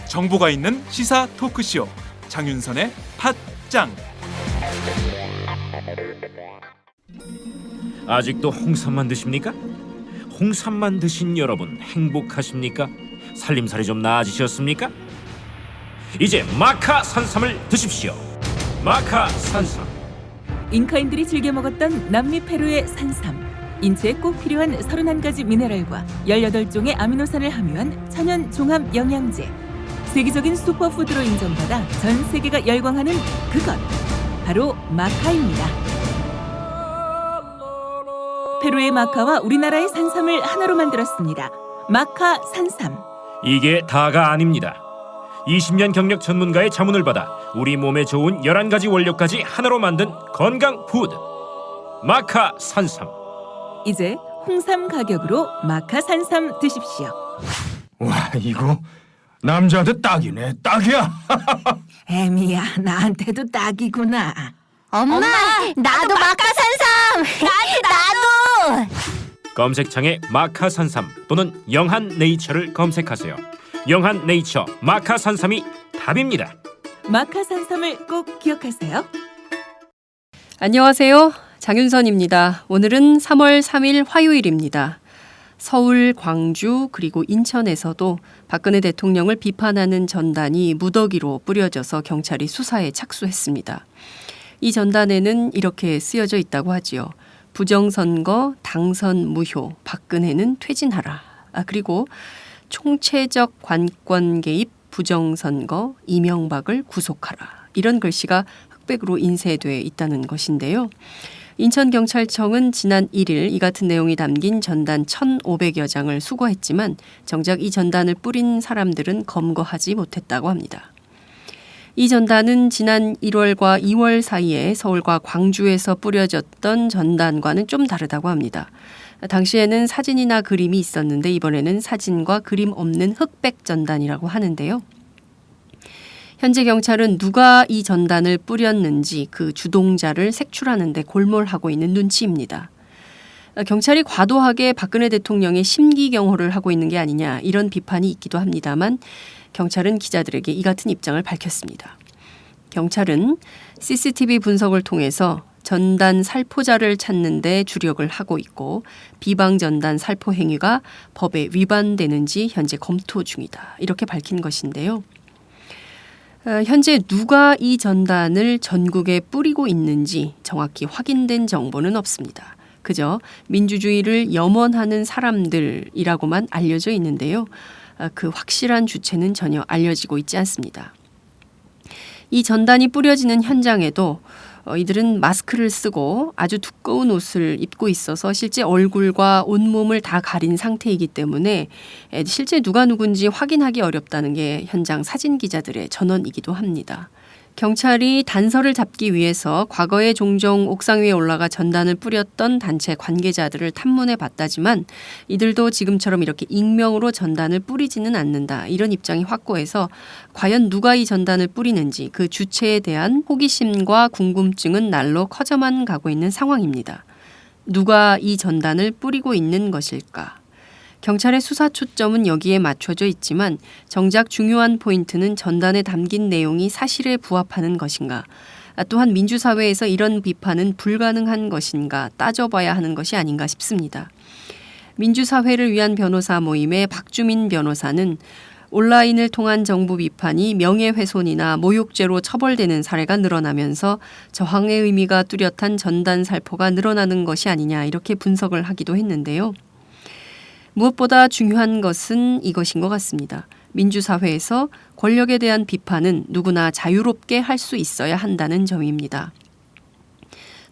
정보가 있는 시사 토크쇼 장윤선의 팟짱. 아직도 홍삼만 드십니까? 홍삼만 드신 여러분 행복하십니까? 살림살이 좀 나아지셨습니까? 이제 마카 산삼을 드십시오. 마카 산삼. 잉카인들이 즐겨 먹었던 남미 페루의 산삼. 인체에 꼭 필요한 31가지 미네랄과 18종의 아미노산을 함유한 천연 종합 영양제. 세계적인 슈퍼푸드로 인정받아 전 세계가 열광하는 그것. 바로 마카입니다. 페루의 마카와 우리나라의 산삼을 하나로 만들었습니다. 마카 산삼. 이게 다가 아닙니다. 20년 경력 전문가의 자문을 받아 우리 몸에 좋은 11가지 원료까지 하나로 만든 건강 푸드. 마카 산삼. 이제 홍삼 가격으로 마카 산삼 드십시오. 와, 이거 남자한테 딱이네. 딱이야. 애미야, 나한테도 딱이구나. 엄마, 나도 마카산삼. 나도. 검색창에 마카 산삼 또는 영한 네이처를 검색하세요. 영한 네이처 마카 산삼이 답입니다. 마카 산삼을 꼭 기억하세요. 안녕하세요. 장윤선입니다. 오늘은 3월 3일 화요일입니다. 서울, 광주 그리고 인천에서도 박근혜 대통령을 비판하는 전단이 무더기로 뿌려져서 경찰이 수사에 착수했습니다. 이 전단에는 이렇게 쓰여져 있다고 하지요. 부정선거, 당선 무효, 박근혜는 퇴진하라. 그리고 총체적 관권 개입, 부정선거, 이명박을 구속하라. 이런 글씨가 흑백으로 인쇄돼 있다는 것인데요. 인천경찰청은 지난 1일 이 같은 내용이 담긴 전단 1,500여 장을 수거했지만 정작 이 전단을 뿌린 사람들은 검거하지 못했다고 합니다. 이 전단은 지난 1월과 2월 사이에 서울과 광주에서 뿌려졌던 전단과는 좀 다르다고 합니다. 당시에는 사진이나 그림이 있었는데 이번에는 사진과 그림 없는 흑백 전단이라고 하는데요. 현재 경찰은 누가 이 전단을 뿌렸는지 그 주동자를 색출하는 데 골몰하고 있는 눈치입니다. 경찰이 과도하게 박근혜 대통령의 심기경호를 하고 있는 게 아니냐 이런 비판이 있기도 합니다만 경찰은 기자들에게 이 같은 입장을 밝혔습니다. 경찰은 CCTV 분석을 통해서 전단 살포자를 찾는 데 주력을 하고 있고 비방 전단 살포 행위가 법에 위반되는지 현재 검토 중이다. 이렇게 밝힌 것인데요. 현재 누가 이 전단을 전국에 뿌리고 있는지 정확히 확인된 정보는 없습니다. 그저 민주주의를 염원하는 사람들이라고만 알려져 있는데요. 그 확실한 주체는 전혀 알려지고 있지 않습니다. 이 전단이 뿌려지는 현장에도 이들은 마스크를 쓰고 아주 두꺼운 옷을 입고 있어서 실제 얼굴과 온몸을 다 가린 상태이기 때문에 실제 누가 누군지 확인하기 어렵다는 게 현장 사진 기자들의 전언이기도 합니다. 경찰이 단서를 잡기 위해서 과거에 종종 옥상 위에 올라가 전단을 뿌렸던 단체 관계자들을 탐문해 봤다지만 이들도 지금처럼 이렇게 익명으로 전단을 뿌리지는 않는다. 이런 입장이 확고해서 과연 누가 이 전단을 뿌리는지 그 주체에 대한 호기심과 궁금증은 날로 커져만 가고 있는 상황입니다. 누가 이 전단을 뿌리고 있는 것일까? 경찰의 수사 초점은 여기에 맞춰져 있지만 정작 중요한 포인트는 전단에 담긴 내용이 사실에 부합하는 것인가, 또한 민주사회에서 이런 비판은 불가능한 것인가 따져봐야 하는 것이 아닌가 싶습니다. 민주사회를 위한 변호사 모임의 박주민 변호사는 온라인을 통한 정부 비판이 명예훼손이나 모욕죄로 처벌되는 사례가 늘어나면서 저항의 의미가 뚜렷한 전단 살포가 늘어나는 것이 아니냐 이렇게 분석을 하기도 했는데요. 무엇보다 중요한 것은 이것인 것 같습니다. 민주사회에서 권력에 대한 비판은 누구나 자유롭게 할 수 있어야 한다는 점입니다.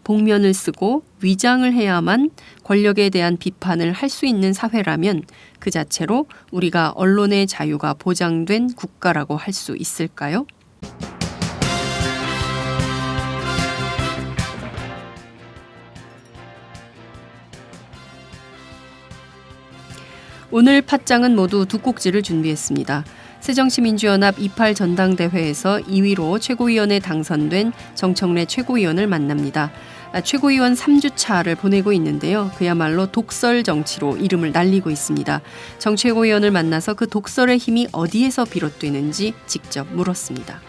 복면을 쓰고 위장을 해야만 권력에 대한 비판을 할 수 있는 사회라면 그 자체로 우리가 언론의 자유가 보장된 국가라고 할 수 있을까요? 오늘 팟짱은 모두 두 꼭지를 준비했습니다. 새정치민주연합 28 전당대회에서 2위로 최고위원에 당선된 정청래 최고위원을 만납니다. 최고위원 3주차를 보내고 있는데요. 그야말로 독설 정치로 이름을 날리고 있습니다. 정 최고위원을 만나서 그 독설의 힘이 어디에서 비롯되는지 직접 물었습니다.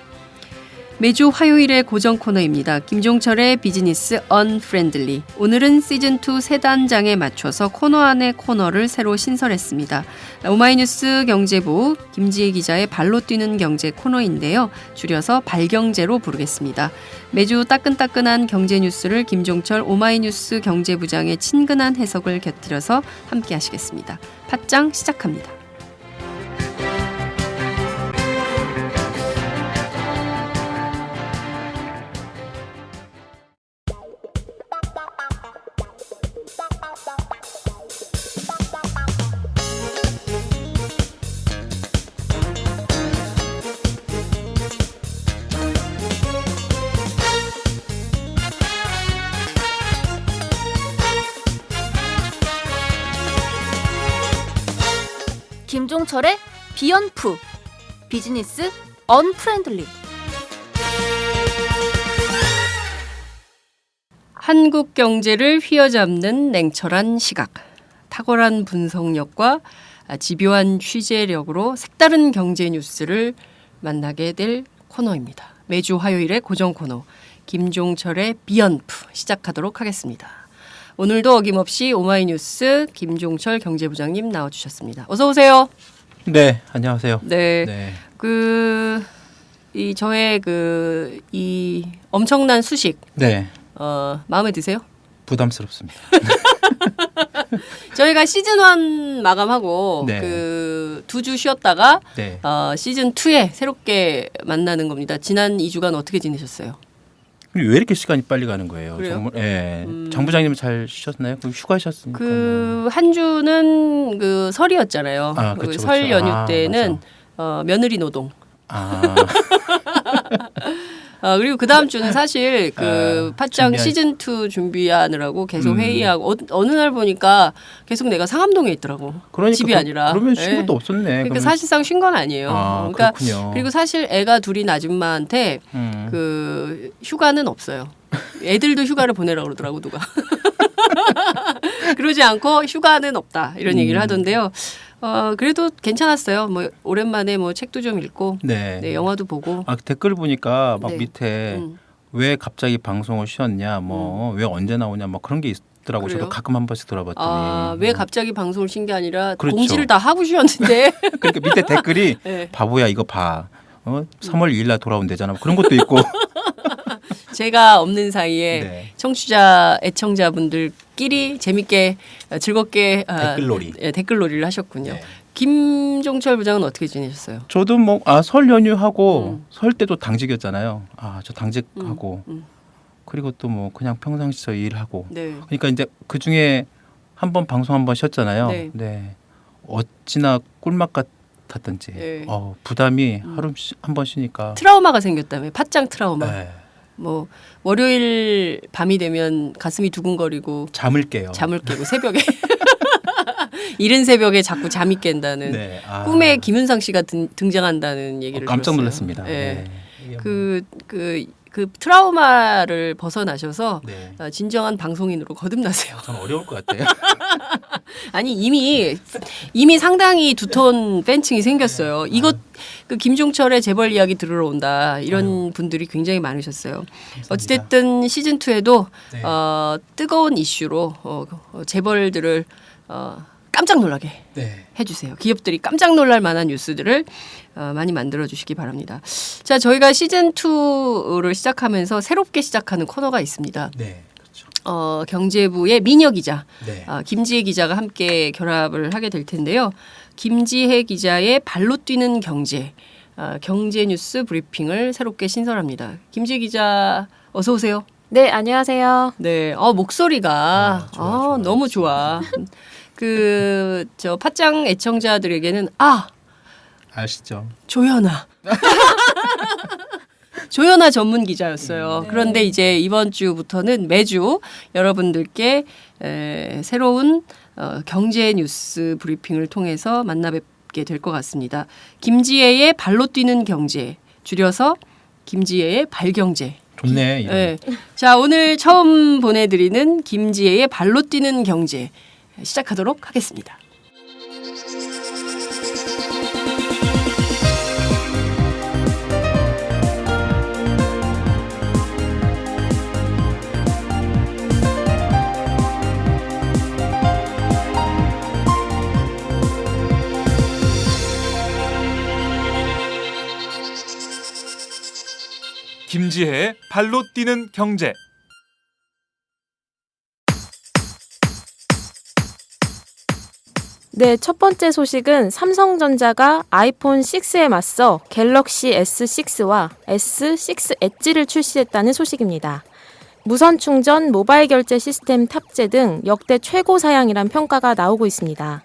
매주 화요일의 고정 코너입니다. 김종철의 비즈니스 언프렌들리. 오늘은 시즌2 세 단장에 맞춰서 코너 안에 코너를 새로 신설했습니다. 오마이뉴스 경제부 김지혜 기자의 발로 뛰는 경제 코너인데요. 줄여서 발경제로 부르겠습니다. 매주 따끈따끈한 경제 뉴스를 김종철 오마이뉴스 경제부장의 친근한 해석을 곁들여서 함께 하시겠습니다. 팟짱 시작합니다. 김종철의 비언프 비즈니스 언프렌들리. 한국 경제를 휘어잡는 냉철한 시각, 탁월한 분석력과 집요한 취재력으로 색다른 경제 뉴스를 만나게 될 코너입니다. 매주 화요일의 고정 코너 김종철의 비언프 시작하도록 하겠습니다. 오늘도 어김없이 오마이뉴스 김종철 경제부장님 나와주셨습니다. 어서 오세요. 네, 안녕하세요. 네, 이 저의 이 엄청난 수식, 네, 마음에 드세요? 부담스럽습니다. 저희가 시즌 1 마감하고 네. 2주 쉬었다가 네. 시즌 2에 새롭게 만나는 겁니다. 지난 2주간 어떻게 지내셨어요? 왜 이렇게 시간이 빨리 가는 거예요? 그래요? 정말, 예. 정 부장님은 잘 쉬셨나요? 휴가셨습니까? 한 주는 설이었잖아요. 아, 그쵸, 설 그쵸. 연휴 때는 며느리 노동. 아, 그리고 그 다음 주는 사실 팟짱 준비한- 시즌 2 준비하느라고 계속 회의하고 어느 날 보니까 계속 내가 상암동에 있더라고. 그러니까 집이 아니라. 그러면 쉰 예. 것도 없었네. 그러니까 그러면- 사실상 쉰 건 아니에요. 아, 그러니까 그렇군요. 그리고 사실 애가 둘인 아줌마한테 휴가는 없어요. 애들도 휴가를 보내라고 그러더라고 누가. 그러지 않고 휴가는 없다 이런 얘기를 하던데요. 그래도 괜찮았어요. 뭐 오랜만에 뭐 책도 좀 읽고, 네. 네, 영화도 보고. 아, 댓글 보니까 막 네. 밑에 음. 왜 갑자기 방송을 쉬었냐, 뭐 왜 언제 나오냐, 뭐 그런 게 있더라고. 그래요? 저도 가끔 한 번씩 들어봤더니. 왜 갑자기 방송을 쉰 게 아니라 그렇죠. 공지를 다 하고 쉬었는데. 그러니까 밑에 댓글이 네. 바보야 이거 봐. 3월 2일 날 돌아온대잖아. 뭐 그런 것도 있고. 제가 없는 사이에 네. 청취자 애청자분들끼리 재밌게 즐겁게 댓글놀이. 댓글놀이를 하셨군요. 네. 김종철 부장은 어떻게 지내셨어요? 저도 뭐 설 연휴하고 설 때도 당직이었잖아요. 저 당직하고 그리고 또 뭐 그냥 평상시서 일하고. 네. 그러니까 이제 그 중에 한 번 방송 한 번 쉬었잖아요. 네. 네. 어찌나 꿀맛 같았던지. 네. 부담이 하루 한 번 쉬니까. 트라우마가 생겼다며. 팟짱 트라우마. 네. 뭐 월요일 밤이 되면 가슴이 두근거리고 잠을 깨요. 잠을 깨고 새벽에 이른 새벽에 자꾸 잠이 깬다는 네. 꿈에 김윤상 씨가 등장한다는 얘기를 깜짝 들었어요. 놀랐습니다. 네. 이게 뭐- 그 트라우마를 벗어나셔서 네. 진정한 방송인으로 거듭나세요. 전 어려울 것 같아요. 아니 이미 상당히 두터운 팬층이 생겼어요. 이것 김종철의 재벌 이야기 들으러 온다 이런 분들이 굉장히 많으셨어요. 어찌됐든 시즌 2에도 네. 뜨거운 이슈로 재벌들을 깜짝 놀라게 네. 해주세요. 기업들이 깜짝 놀랄 만한 뉴스들을 많이 만들어 주시기 바랍니다. 자, 저희가 시즌 2를 시작하면서 새롭게 시작하는 코너가 있습니다. 네. 그렇죠. 경제부의 미녀 기자, 네. 김지혜 기자가 함께 결합을 하게 될 텐데요. 김지혜 기자의 발로 뛰는 경제, 경제 뉴스 브리핑을 새롭게 신설합니다. 김지혜 기자, 어서 오세요. 네, 안녕하세요. 네, 목소리가 좋아. 너무 좋아. 저 팟짱 애청자들에게는 아시죠? 조연아. 조연아 전문 기자였어요. 그런데 이제 이번 주부터는 매주 여러분들께 새로운 경제 뉴스 브리핑을 통해서 만나 뵙게 있게 될 것 같습니다. 김지혜의 발로 뛰는 경제, 줄여서 김지혜의 발경제. 좋네. 이거. 네. 자, 오늘 처음 보내드리는 김지혜의 발로 뛰는 경제 시작하도록 하겠습니다. 김지혜의 발로 뛰는 경제. 네, 첫 번째 소식은 삼성전자가 아이폰 6에 맞서 갤럭시 S6와 S6 엣지를 출시했다는 소식입니다. 무선 충전, 모바일 결제 시스템 탑재 등 역대 최고 사양이란 평가가 나오고 있습니다.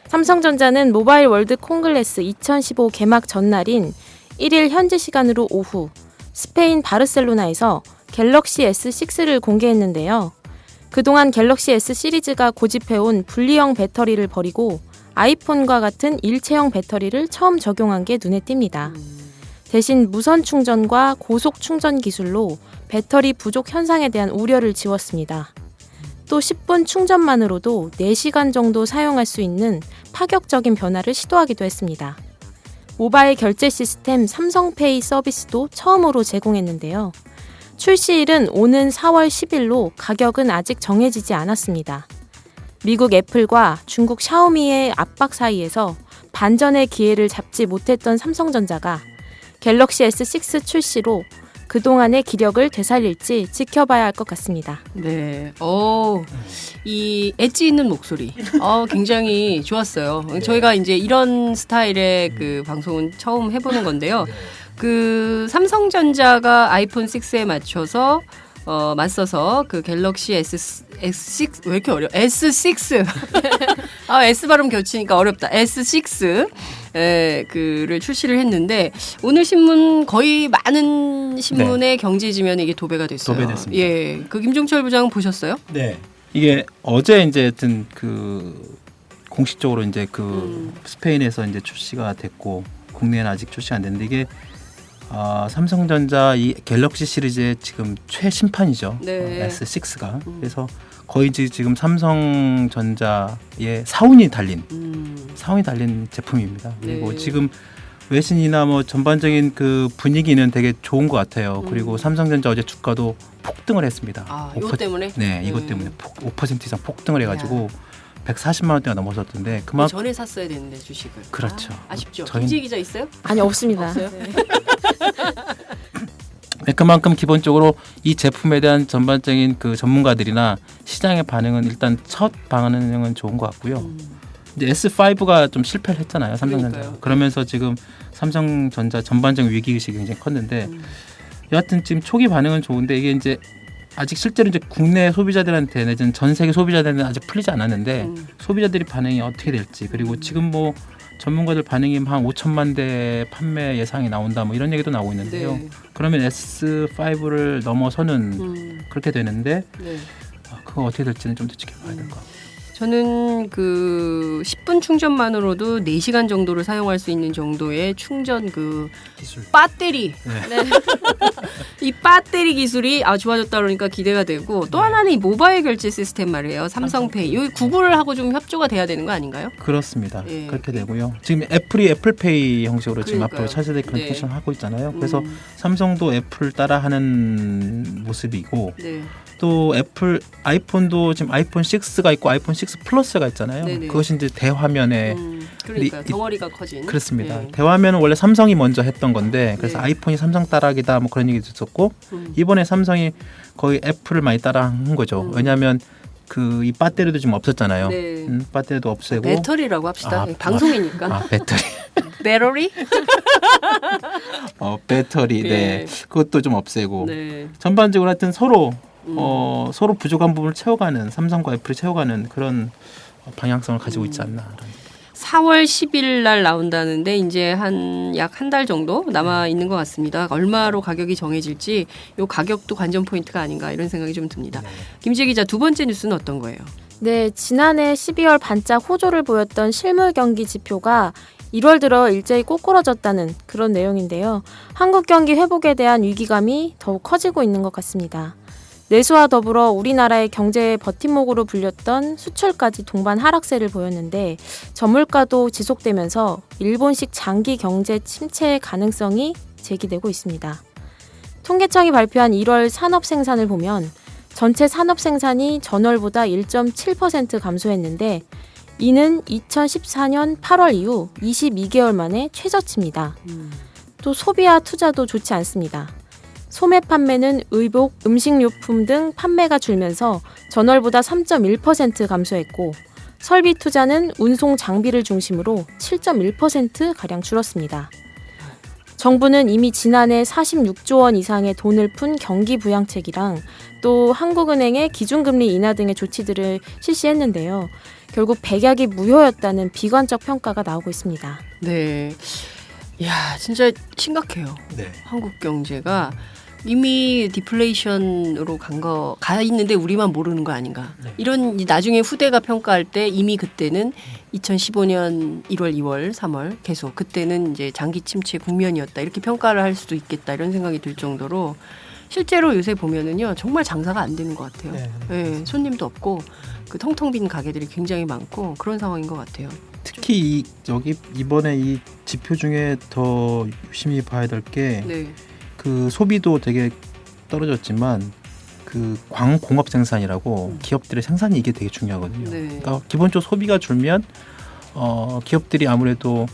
삼성전자는 모바일 월드 콩글레스 2015 개막 전날인 1일 현지 시간으로 오후 스페인 바르셀로나에서 갤럭시 S6를 공개했는데요. 그동안 갤럭시 S 시리즈가 고집해온 분리형 배터리를 버리고 아이폰과 같은 일체형 배터리를 처음 적용한 게 눈에 띕니다. 대신 무선 충전과 고속 충전 기술로 배터리 부족 현상에 대한 우려를 지웠습니다. 또 10분 충전만으로도 4시간 정도 사용할 수 있는 파격적인 변화를 시도하기도 했습니다. 모바일 결제 시스템 삼성페이 서비스도 처음으로 제공했는데요. 출시일은 오는 4월 10일로 가격은 아직 정해지지 않았습니다. 미국 애플과 중국 샤오미의 압박 사이에서 반전의 기회를 잡지 못했던 삼성전자가 갤럭시 S6 출시로 그동안의 기력을 되살릴지 지켜봐야 할 것 같습니다. 네. 이 엣지 있는 목소리. 굉장히 좋았어요. 저희가 이제 이런 스타일의 그 방송은 처음 해보는 건데요. 그 삼성전자가 아이폰 6에 맞춰서 맞서서 그 갤럭시 S6 왜 이렇게 어려? S6 S 발음 겹치니까 어렵다. S6 그를 출시를 했는데 오늘 신문 거의 많은 신문의 경제 지면에 이게 도배가 됐어요. 도배됐습니다. 예, 그 김종철 부장 보셨어요? 네. 이게 어제 이제 하여튼 그 공식적으로 이제 그 스페인에서 이제 출시가 됐고 국내에는 아직 출시가 안 됐는데 이게 삼성전자 이 갤럭시 시리즈의 지금 최신판이죠. 네. S6가. 그래서 거의 지금 삼성전자의 사운이 달린 제품입니다. 그리고 네. 지금 외신이나 뭐 전반적인 그 분위기는 되게 좋은 것 같아요. 그리고 삼성전자 어제 주가도 폭등을 했습니다. 이것 때문에? 네, 이것 때문에 5% 이상 폭등을 해가지고 140만 원대가 넘어섰던데 그만큼 전에 샀어야 되는데 주식을. 그렇죠. 아쉽죠. 저희는- 김지혜 기자 있어요? 아니, 없습니다. 없어요? 네, 그만큼 기본적으로 이 제품에 대한 전반적인 그 전문가들이나 시장의 반응은 일단 첫 반응은 좋은 것 같고요. 이제 S5가 좀 실패를 했잖아요, 삼성전자. 그러니까요. 그러면서 지금 삼성전자 전반적인 위기 의식이 굉장히 컸는데 여하튼 지금 초기 반응은 좋은데 이게 이제 아직 실제로 이제 국내 소비자들한테 내지는 전 세계 소비자들한테 아직 풀리지 않았는데 소비자들이 반응이 어떻게 될지 그리고 지금 뭐 전문가들 반응이 한 5천만 대 판매 예상이 나온다 뭐 이런 얘기도 나오고 있는데요. 네. 그러면 S5를 넘어서는 그렇게 되는데 네. 그거 어떻게 될지는 좀 더 지켜봐야 될 것 같아요. 저는 그 10분 충전만으로도 4시간 정도를 사용할 수 있는 정도의 충전 그 기술. 배터리. 네. 이 배터리 기술이 좋아졌다 그러니까 기대가 되고 또 하나는 이 모바일 결제 시스템 말이에요. 삼성페이. 여기 구글하고 좀 협조가 돼야 되는 거 아닌가요? 그렇습니다. 예. 그렇게 되고요. 지금 애플이 애플페이 형식으로 지금 그러니까요. 앞으로 차세대 네. 커넥션을 하고 있잖아요. 그래서 삼성도 애플 따라하는 모습이고 네. 또 애플 아이폰도 지금 아이폰 6가 있고 아이폰 6 플러스가 있잖아요. 네네. 그것이 이제 대화면에 그러니까 이- 덩어리가 커진. 그렇습니다. 네. 대화면은 원래 삼성이 먼저 했던 건데 그래서 네. 아이폰이 삼성 따라하기다 뭐 그런 얘기도 있었고 이번에 삼성이 거의 애플을 많이 따라한 거죠. 왜냐하면 그 이 배터리도 지금 없었잖아요. 네. 배터리도 없애고 배터리라고 합시다. 방송이니까. 배터리 배터리? 배터리 예. 네 그것도 좀 없애고 네. 전반적으로 하여튼 서로 서로 부족한 부분을 채워가는 삼성과 애플이 채워가는 그런 방향성을 가지고 있지 않나. 4월 10일 날 나온다는데 이제 약 한 달 정도 남아 있는 것 같습니다. 얼마로 가격이 정해질지 요 가격도 관전 포인트가 아닌가 이런 생각이 좀 듭니다. 김지혜 기자 두 번째 뉴스는 어떤 거예요? 네, 지난해 12월 반짝 호조를 보였던 실물 경기 지표가 1월 들어 일제히 꼬꾸러졌다는 그런 내용인데요. 한국 경기 회복에 대한 위기감이 더욱 커지고 있는 것 같습니다. 내수와 더불어 우리나라의 경제의 버팀목으로 불렸던 수출까지 동반 하락세를 보였는데 저물가도 지속되면서 일본식 장기 경제 침체의 가능성이 제기되고 있습니다. 통계청이 발표한 1월 산업 생산을 보면 전체 산업 생산이 전월보다 1.7% 감소했는데 이는 2014년 8월 이후 22개월 만에 최저치입니다. 또 소비와 투자도 좋지 않습니다. 소매 판매는 의복, 음식료품 등 판매가 줄면서 전월보다 3.1% 감소했고 설비 투자는 운송 장비를 중심으로 7.1%가량 줄었습니다. 정부는 이미 지난해 46조 원 이상의 돈을 푼 경기 부양책이랑 또 한국은행의 기준금리 인하 등의 조치들을 실시했는데요. 결국 백약이 무효였다는 비관적 평가가 나오고 있습니다. 네. 야, 진짜 심각해요. 네. 한국 경제가 이미 디플레이션으로 가 있는데 우리만 모르는 거 아닌가. 네. 이런 나중에 후대가 평가할 때 이미 그때는 2015년 1월, 2월, 3월 계속 그때는 이제 장기 침체 국면이었다. 이렇게 평가를 할 수도 있겠다. 이런 생각이 들 정도로 실제로 요새 보면은요. 정말 장사가 안 되는 것 같아요. 네, 손님도 없고 그 텅텅 빈 가게들이 굉장히 많고 그런 상황인 것 같아요. 특히 여기 이번에 이 지표 중에 더 유심히 봐야 될 게 네. 그 소비도 되게 떨어졌지만 그 광공업 생산이라고 기업들의 생산이 이게 되게 중요하거든요. 네. 그러니까 기본적으로 소비가 줄면 기업들이 아무래도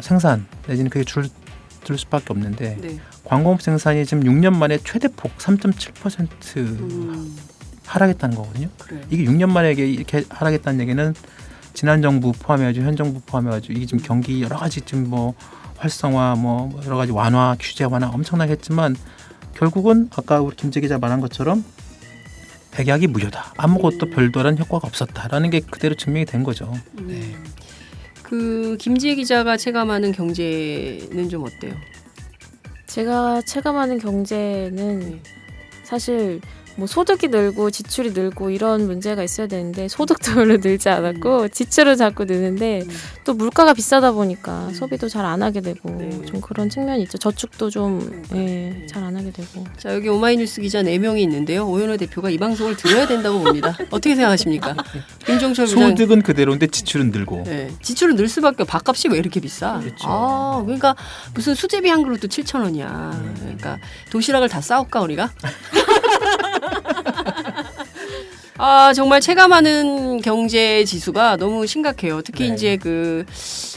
생산 내지는 그게 줄 수밖에 없는데 네. 광공업 생산이 지금 6년 만에 최대폭 3.7% 하락했다는 거거든요. 그래. 이게 6년 만에 이렇게 하락했다는 얘기는 지난 정부 포함해가지고 현 정부 포함해가지고 이게 지금 경기 여러 가지 지금 뭐 활성화 뭐 여러 가지 완화 규제 완화 엄청나게 했지만 결국은 아까 우리 김재 기자 말한 것처럼 백약이 무효다. 아무것도 별도란 효과가 없었다라는 게 그대로 증명이 된 거죠. 네. 그 김지혜 기자가 체감하는 경제는 좀 어때요? 제가 체감하는 경제는 사실 뭐 소득이 늘고 지출이 늘고 이런 문제가 있어야 되는데 소득도 별로 늘지 않았고 지출은 자꾸 느는데 또 물가가 비싸다 보니까 소비도 잘 안 하게 되고 좀 그런 측면이 있죠. 저축도 좀 잘 안 하게 되고. 자, 여기 오마이뉴스 기자 4명이 있는데요. 오연호 대표가 이 방송을 들어야 된다고 봅니다. 어떻게 생각하십니까? 김종철 부장. 소득은 그대로인데 지출은 늘고. 네, 지출은 늘 수밖에 밥값이 왜 이렇게 비싸? 그렇죠. 아, 그러니까 무슨 수제비 한 그릇도 7,000원이야. 그러니까 도시락을 다 싸올까 우리가? 아, 정말 체감하는 경제 지수가 너무 심각해요. 특히 이제 그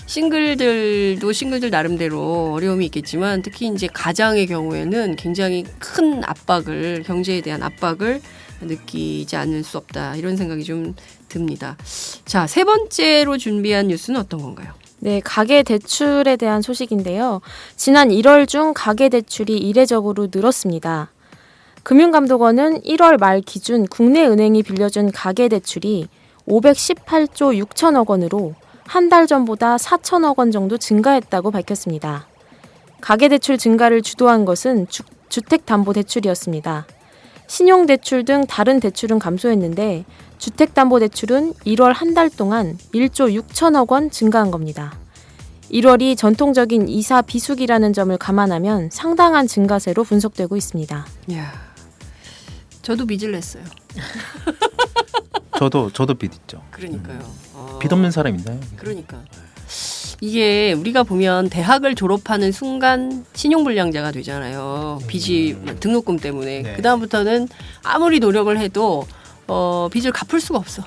싱글들 나름대로 어려움이 있겠지만 특히 이제 가장의 경우에는 굉장히 큰 압박을 경제에 대한 압박을 느끼지 않을 수 없다. 이런 생각이 좀 듭니다. 자, 세 번째로 준비한 뉴스는 어떤 건가요? 네, 가계 대출에 대한 소식인데요. 지난 1월 중 가계 대출이 이례적으로 늘었습니다. 금융감독원은 1월 말 기준 국내 은행이 빌려준 가계대출이 518조 6천억 원으로 한 달 전보다 4천억 원 정도 증가했다고 밝혔습니다. 가계대출 증가를 주도한 것은 주택담보대출이었습니다. 신용대출 등 다른 대출은 감소했는데 주택담보대출은 1월 한 달 동안 1조 6천억 원 증가한 겁니다. 1월이 전통적인 이사 비수기라는 점을 감안하면 상당한 증가세로 분석되고 있습니다. 이야. 저도 빚을 냈어요. 저도 빚 있죠. 그러니까요. 빚 없는 사람 있나요? 그러니까. 이게 우리가 보면 대학을 졸업하는 순간 신용불량자가 되잖아요. 빚이 등록금 때문에. 네. 그다음부터는 아무리 노력을 해도 빚을 갚을 수가 없어.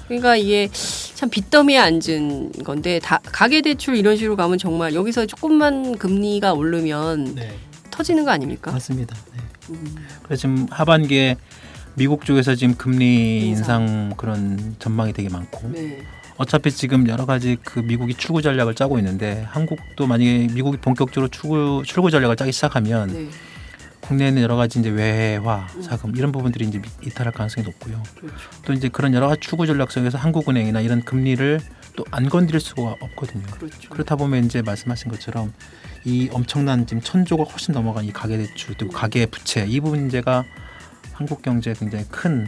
그러니까 이게 참 빚더미에 앉은 건데 가계대출 이런 식으로 가면 정말 여기서 조금만 금리가 오르면 터지는 거 아닙니까? 맞습니다. 네. 그래서 지금 하반기에 미국 쪽에서 지금 금리 인상 그런 전망이 되게 많고 네. 어차피 지금 여러 가지 그 미국이 출구 전략을 짜고 있는데 한국도 만약에 미국이 본격적으로 출구 전략을 짜기 시작하면 네. 국내에는 여러 가지 이제 외화 자금 이런 부분들이 이제 이탈할 가능성이 높고요. 그렇죠. 또 이제 그런 여러 가지 출구 전략 속에서 한국은행이나 이런 금리를 또 안 건드릴 수가 없거든요. 그렇죠. 그렇다 보면 이제 말씀하신 것처럼 이 엄청난 지금 1,000조가 훨씬 넘어간 이 가계대출 그리고 가계부채 이 부분 문제가 한국 경제에 굉장히 큰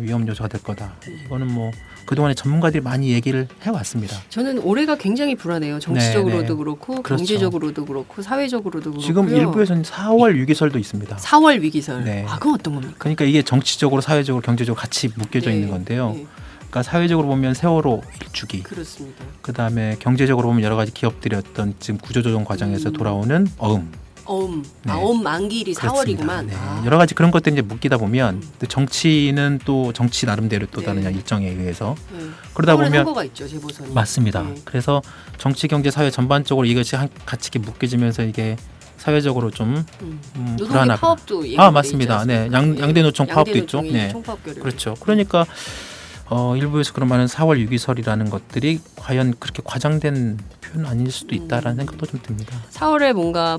위험 요소가 될 거다. 이거는 뭐 그동안에 전문가들이 많이 얘기를 해왔습니다. 저는 올해가 굉장히 불안해요. 정치적으로도 네, 네. 그렇고 그렇죠. 경제적으로도 그렇고 사회적으로도 그렇고. 지금 일부에서는 4월 위기설도 있습니다. 4월 위기설. 네. 아, 그건 어떤 겁니까? 그러니까 이게 정치적으로, 사회적으로, 경제적으로 같이 묶여져 네, 있는 건데요. 네, 그러니까 사회적으로 보면 세월호 일주기, 그렇습니다. 그다음에 경제적으로 보면 여러 가지 기업들이 어떤 지금 구조조정 과정에서 돌아오는 어음. 어음. 네. 어음 만기일이 그렇습니다. 4월이구만. 네. 아. 여러 가지 그런 것들이 이제 묶이다 보면 또 정치는 또 정치 나름대로 또 다른 네. 일정에 의해서 네. 그러다 4월에 보면 선거가 있죠, 재보선이. 맞습니다. 네. 그래서 정치, 경제, 사회 전반적으로 이것이 같이 이렇게 묶여지면서 이게 사회적으로 좀 노동계 불안하고. 파업도 얘기가 맞습니다. 네, 양대 노총 파업도 있죠. 네, 총파업 결의. 그렇죠. 그러니까 일부에서 그런 말은 4월 위기설이라는 것들이 과연 그렇게 과장된 표현 아닐 수도 있다라는 생각도 좀 듭니다. 4월에 뭔가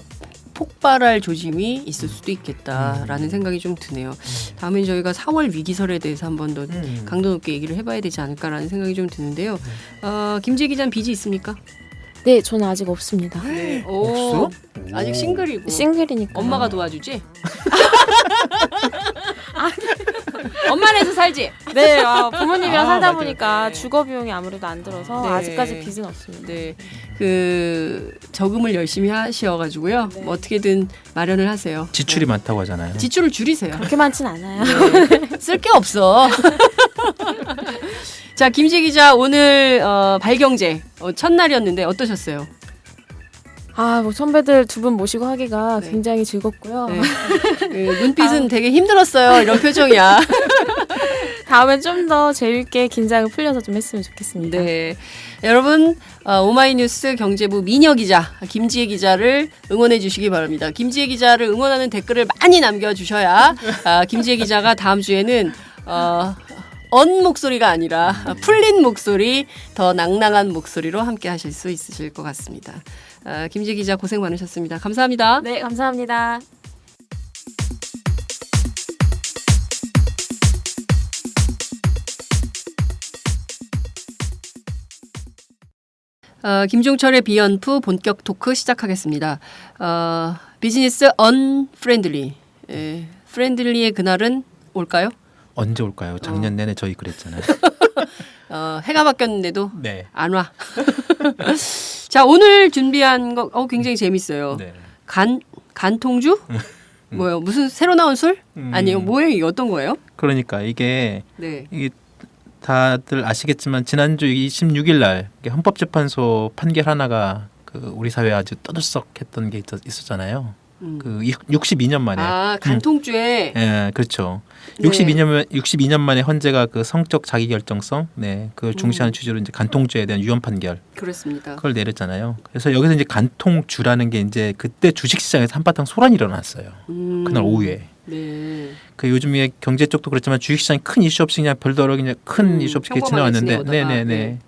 폭발할 조짐이 있을 수도 있겠다라는 생각이 좀 드네요. 다음에 저희가 4월 위기설에 대해서 한 번 더 강도 높게 얘기를 해봐야 되지 않을까라는 생각이 좀 드는데요. 김재 기자는 빚이 있습니까? 네, 저는 아직 없습니다. 오, 아직 싱글이고. 싱글이니까. 엄마가 도와주지? 엄마는 해서 살지? 네, 부모님이랑 살다 맞아요. 보니까 네. 주거 비용이 아무래도 안 들어서 네. 아직까지 빚은 없습니다. 네, 그 저금을 열심히 하셔가지고요. 뭐 어떻게든 마련을 하세요. 지출이 많다고 하잖아요. 지출을 줄이세요. 그렇게 많진 않아요. 쓸 게 없어. 자, 김재 기자 오늘 발경제 첫날이었는데 어떠셨어요? 뭐 선배들 두 분 모시고 하기가 네. 굉장히 즐겁고요. 네. 그 눈빛은 되게 힘들었어요. 이런 표정이야. 다음엔 좀 더 재밌게 긴장을 풀려서 좀 했으면 좋겠습니다. 네, 여러분 오마이뉴스 경제부 미녀 기자 김지혜 기자를 응원해 주시기 바랍니다. 김지혜 기자를 응원하는 댓글을 많이 남겨주셔야 김지혜 기자가 다음 주에는 언 목소리가 아니라 풀린 목소리, 더 낭낭한 목소리로 함께 하실 수 있으실 것 같습니다. 김지혜 기자 고생 많으셨습니다. 감사합니다. 네, 감사합니다. 김종철의 비언프 본격 토크 시작하겠습니다. 비즈니스 언프렌들리. 프렌들리의 그날은 올까요? 언제 올까요? 작년 내내 저희 그랬잖아요. 해가 바뀌었는데도 네. 안 와. 자, 오늘 준비한 거 굉장히 재밌어요. 네. 간통주? 뭐요? 무슨 새로 나온 술? 아니요. 뭐예요? 이게 어떤 거예요? 그러니까 이게 네. 다들 아시겠지만 지난주 26일 날 헌법재판소 판결 하나가 그 우리 사회에 아주 떠들썩했던 게 있었잖아요. 그 62년 만에. 간통죄. 예, 그렇죠. 네. 62년 만에 헌재가 그 성적 자기결정성, 그걸 중시하는 취지로 이제 간통죄에 대한 유언 판결. 그렇습니다. 그걸 내렸잖아요. 그래서 여기서 이제 간통주라는 게 이제 그때 주식시장에서 한바탕 소란이 일어났어요. 그날 오후에. 네. 그 요즘에 경제 쪽도 그렇지만 주식시장이 큰 이슈 없이 그냥 별도로 그냥 큰 이슈 없이 이렇게 평범하게 지나왔는데, 지내오다가, 네네네.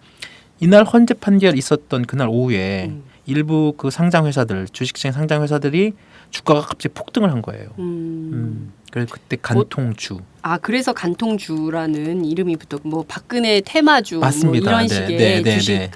이날 헌재 판결 있었던 그날 오후에 일부 그 상장 회사들, 주식시장 상장 회사들이 주가가 갑자기 폭등을 한 거예요. 그래서 그때 간통주. 그래서 간통주라는 이름이 붙었고, 뭐 박근혜 테마주, 맞습니다. 뭐 이런 네, 식의 네, 네, 주식, 네.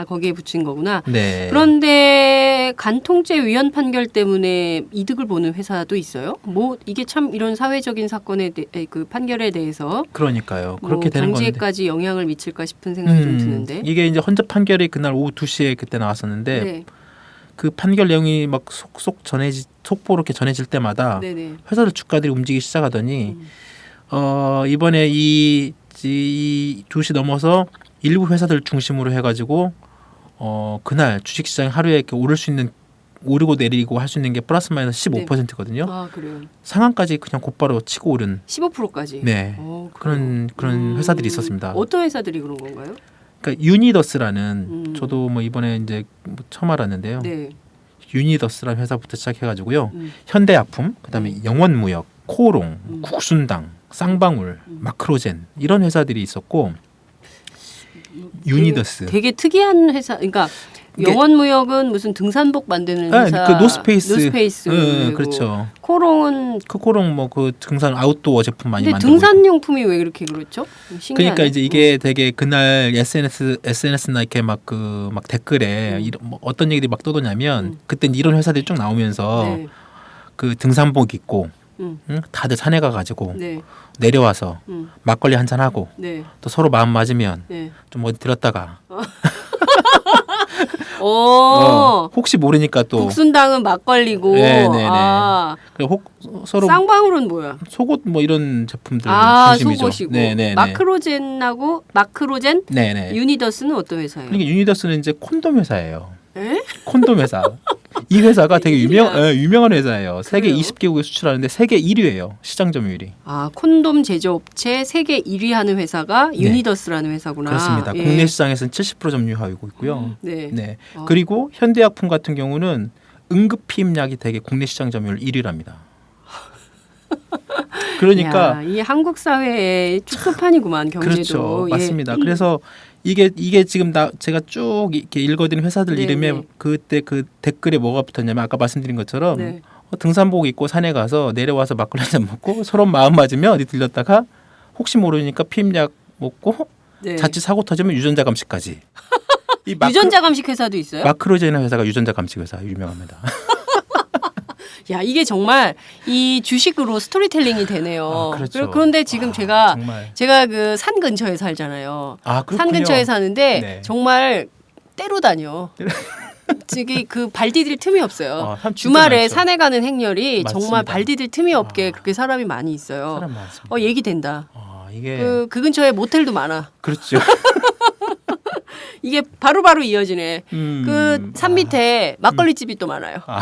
거기에 붙인 거구나. 네. 그런데 간통죄 위헌 판결 때문에 이득을 보는 회사도 있어요? 뭐 이게 참 이런 사회적인 사건에 그 판결에 대해서 그러니까요. 그렇게 되는 건데. 경제까지 영향을 미칠까 싶은 생각이 좀 드는데. 이게 이제 헌재 판결이 그날 오후 2시에 그때 나왔었는데 네. 그 판결 내용이 막 속보로 이렇게 전해질 때마다 네네. 회사들 주가들이 움직이기 시작하더니 이번에 이 2시 넘어서 일부 회사들 중심으로 해가지고 그날 주식시장 하루에 이렇게 오르고 내리고 할 수 있는 게 플러스 마이너스 15%거든요. 그래요. 상한까지 그냥 곧바로 치고 오른 15%까지. 네. 그런 회사들이 있었습니다. 어떤 회사들이 그런 건가요? 그러니까 유니더스라는 저도 뭐 이번에 이제 뭐 처음 알았는데요. 네. 유니더스라는 회사부터 시작해가지고요. 현대아품, 그다음에 영원무역, 코오롱, 국순당, 쌍방울, 마크로젠 이런 회사들이 있었고 유니더스. 되게 특이한 회사. 그러니까 영원무역은 무슨 등산복 만드는 회사. 그 노스페이스. 노스페이스. 그렇죠. 코롱은 코오롱 뭐 그 등산 아웃도어 제품 많이 근데 만들고. 등산용품이 왜 그렇게 그렇죠? 신기하네. 그러니까 이제 이게 되게 그날 SNS나 이렇게 막 댓글에 뭐 어떤 얘기들이 막 떠도냐면 그때 이런 회사들이 쭉 나오면서 네. 그 등산복 입고 음. 응? 다들 산에 가가지고 네. 내려와서 음. 막걸리 한잔 하고 네. 또 서로 마음 맞으면 네. 좀 어디 들었다가 혹시 모르니까 또 국순당은 막걸리고. 네네네. 아, 서로 쌍방울은 뭐야? 속옷 뭐 이런 제품들 아, 중심이죠. 속옷이고. 네네네. 마크로젠, 네네. 유니더스는 어떤 회사예요? 그러니까 유니더스는 이제 콘돔 회사예요. 에? 콘돔 회사. 이 회사가 되게 유명한 회사예요. 세계 그래요? 20개국에 수출하는데 세계 1위예요. 시장 점유율이. 아, 콘돔 제조업체 세계 1위 하는 회사가 유니더스라는 회사구나. 그렇습니다. 예. 국내 시장에서는 70% 점유하고 있고요. 네. 네. 어. 그리고 현대약품 같은 경우는 응급피임약이 되게 국내 시장 점유율 1위랍니다. 그러니까 야, 이 한국 사회의 축소판이구만 경제도. 그렇죠. 예. 맞습니다. 그래서 이게 지금 제가 쭉 이렇게 읽어드린 회사들 네, 이름에 네. 그때 그 댓글에 뭐가 붙었냐면 아까 말씀드린 것처럼 네. 등산복 입고 산에 가서 내려와서 막걸리 한잔 먹고 서로 마음 맞으면 어디 들렸다가 혹시 모르니까 피임약 먹고 네. 자칫 사고 터지면 유전자 감식까지. 이 유전자 감식 회사도 있어요? 마크로제너 회사가 유전자 감식 회사 유명합니다. 야, 이게 정말 이 주식으로 스토리텔링이 되네요. 그렇죠. 그런데 지금 정말. 제가 그 산 근처에 살잖아요. 아, 그렇군요. 산 근처에 사는데 네. 정말 때로 다녀. 저기 그 발 디딜 틈이 없어요. 참 진짜 주말에 많죠. 산에 가는 행렬이 맞습니다. 정말 발 디딜 틈이 없게 아. 그렇게 사람이 많이 있어요. 사람 많습니다. 얘기 된다. 이게 그 근처에 모텔도 많아. 그렇죠. 이게 바로바로 이어지네. 그 산 밑에 막걸리 집이 또 많아요. 아.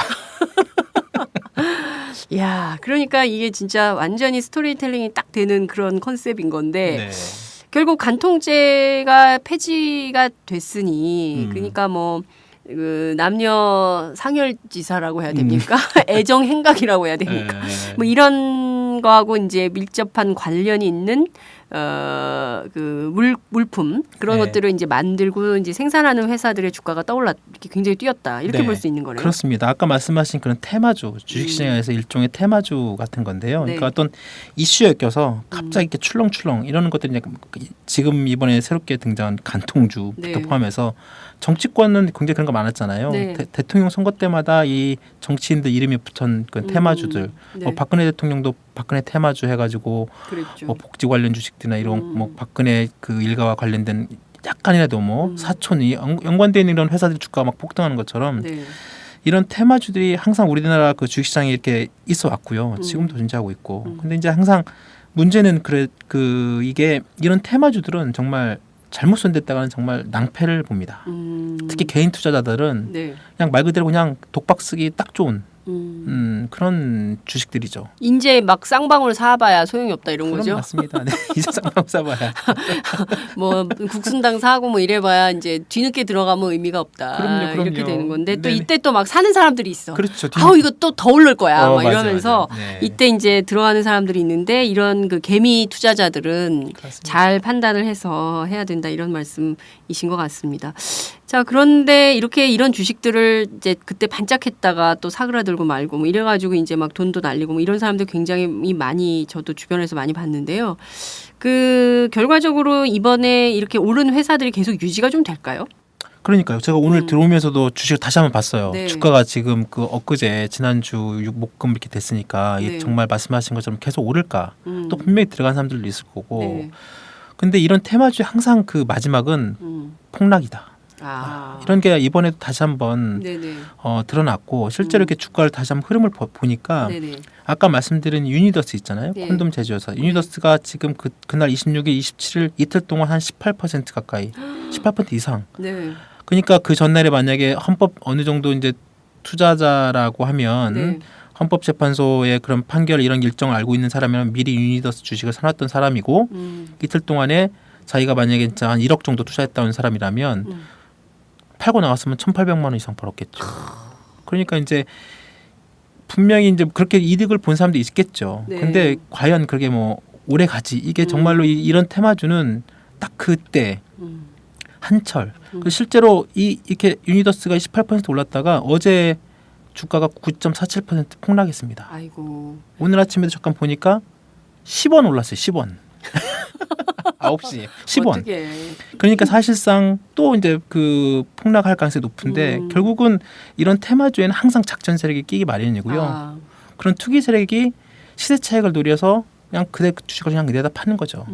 야, 그러니까 이게 진짜 완전히 스토리텔링이 딱 되는 그런 컨셉인 건데 네. 결국 간통죄가 폐지가 됐으니 그러니까 뭐 그 남녀 상열지사라고 해야 됩니까? 애정 행각이라고 해야 됩니까? 뭐 이런 거하고 이제 밀접한 관련이 있는 그 물품 그런 네. 것들을 이제 만들고 이제 생산하는 회사들의 주가가 이렇게 굉장히 뛰었다 이렇게 네. 볼 수 있는 거네요. 그렇습니다. 아까 말씀하신 그런 테마주 주식시장에서 일종의 테마주 같은 건데요. 네. 그러니까 어떤 이슈에 껴서 갑자기 이렇게 출렁출렁 이러는 것들이 이제 지금 이번에 새롭게 등장한 간통주부터 네. 포함해서 정치권은 굉장히 그런 거 많았잖아요. 네. 대통령 선거 때마다 이 정치인들 이름이 붙은 그 테마주들. 네. 박근혜 대통령도 박근혜 테마주 해가지고 그랬죠. 뭐 복지 관련 주식들이나 이런 뭐 박근혜 그 일가와 관련된 약간이라도 뭐 사촌이 연관되어 있는 이런 회사들 주가가 막 폭등하는 것처럼 네. 이런 테마주들이 항상 우리나라 그 주식시장에 이렇게 있어 왔고요. 지금도 존재하고 있고. 근데 이제 항상 문제는 이게 이런 테마주들은 정말 잘못 손댔다가는 정말 낭패를 봅니다. 특히 개인 투자자들은 네. 그냥 말 그대로 그냥 독박 쓰기 딱 좋은 그런 주식들이죠. 이제 막 쌍방울 사봐야 소용이 없다 이런 그럼 거죠. 맞습니다. 네. 이제 쌍방 사봐야. 뭐 국순당 사고 뭐 이래봐야 이제 뒤늦게 들어가면 의미가 없다. 그럼요. 이렇게 되는 건데 또 네네. 이때 또 막 사는 사람들이 있어. 그렇죠. 아우 이거 또 더 오를 거야. 막 맞아, 이러면서 맞아. 네. 이때 이제 들어가는 사람들이 있는데 이런 그 개미 투자자들은 그렇습니다. 잘 판단을 해서 해야 된다 이런 말씀이신 것 같습니다. 자, 그런데 이런 주식들을 이제 그때 반짝했다가 또 사그라들고 말고 뭐 이래가지고 이제 막 돈도 날리고 뭐 이런 사람들 굉장히 많이 저도 주변에서 많이 봤는데요. 그 결과적으로 이번에 이렇게 오른 회사들이 계속 유지가 좀 될까요? 그러니까요. 제가 오늘 들어오면서도 주식을 다시 한번 봤어요. 네. 주가가 지금 그 엊그제 지난주 목금 이렇게 됐으니까 이게 네. 정말 말씀하신 것처럼 계속 오를까? 또 분명히 들어간 사람들도 있을 거고. 네. 근데 이런 테마주의 항상 그 마지막은 폭락이다. 이런 게 이번에도 다시 한번 네네. 드러났고 실제로 이렇게 주가를 다시 한번 흐름을 보니까 네네. 아까 말씀드린 유니더스 있잖아요. 네. 콘돔 제조사. 유니더스가 지금 그날 26일, 27일 이틀 동안 한 18% 가까이, 18% 이상. 네. 그러니까 그 전날에 만약에 헌법 어느 정도 이제 투자자라고 하면 네. 헌법재판소의 그런 판결 이런 일정을 알고 있는 사람이면 미리 유니더스 주식을 사놨던 사람이고 이틀 동안에 자기가 만약에 진짜 한 1억 정도 투자했다는 사람이라면 팔고 나왔으면 1,800만 원 이상 벌었겠죠. 그러니까 이제 분명히 이제 그렇게 이득을 본 사람도 있겠죠. 네. 근데 과연 그게 뭐 오래 가지? 이게 정말로 이런 테마주는 딱 그때 한철. 실제로 이렇게 유니더스가 18% 올랐다가 어제 주가가 9.47% 폭락했습니다. 아이고. 오늘 아침에도 잠깐 보니까 10원 올랐어요. 10원. 9시 10원. 어떡해. 그러니까 사실상 또 이제 그 폭락할 가능성이 높은데 결국은 이런 테마주에는 항상 작전 세력이 끼기 마련이고요. 아. 그런 투기 세력이 시세 차익을 노려서 그냥 주식을 그냥 그대로 파는 거죠.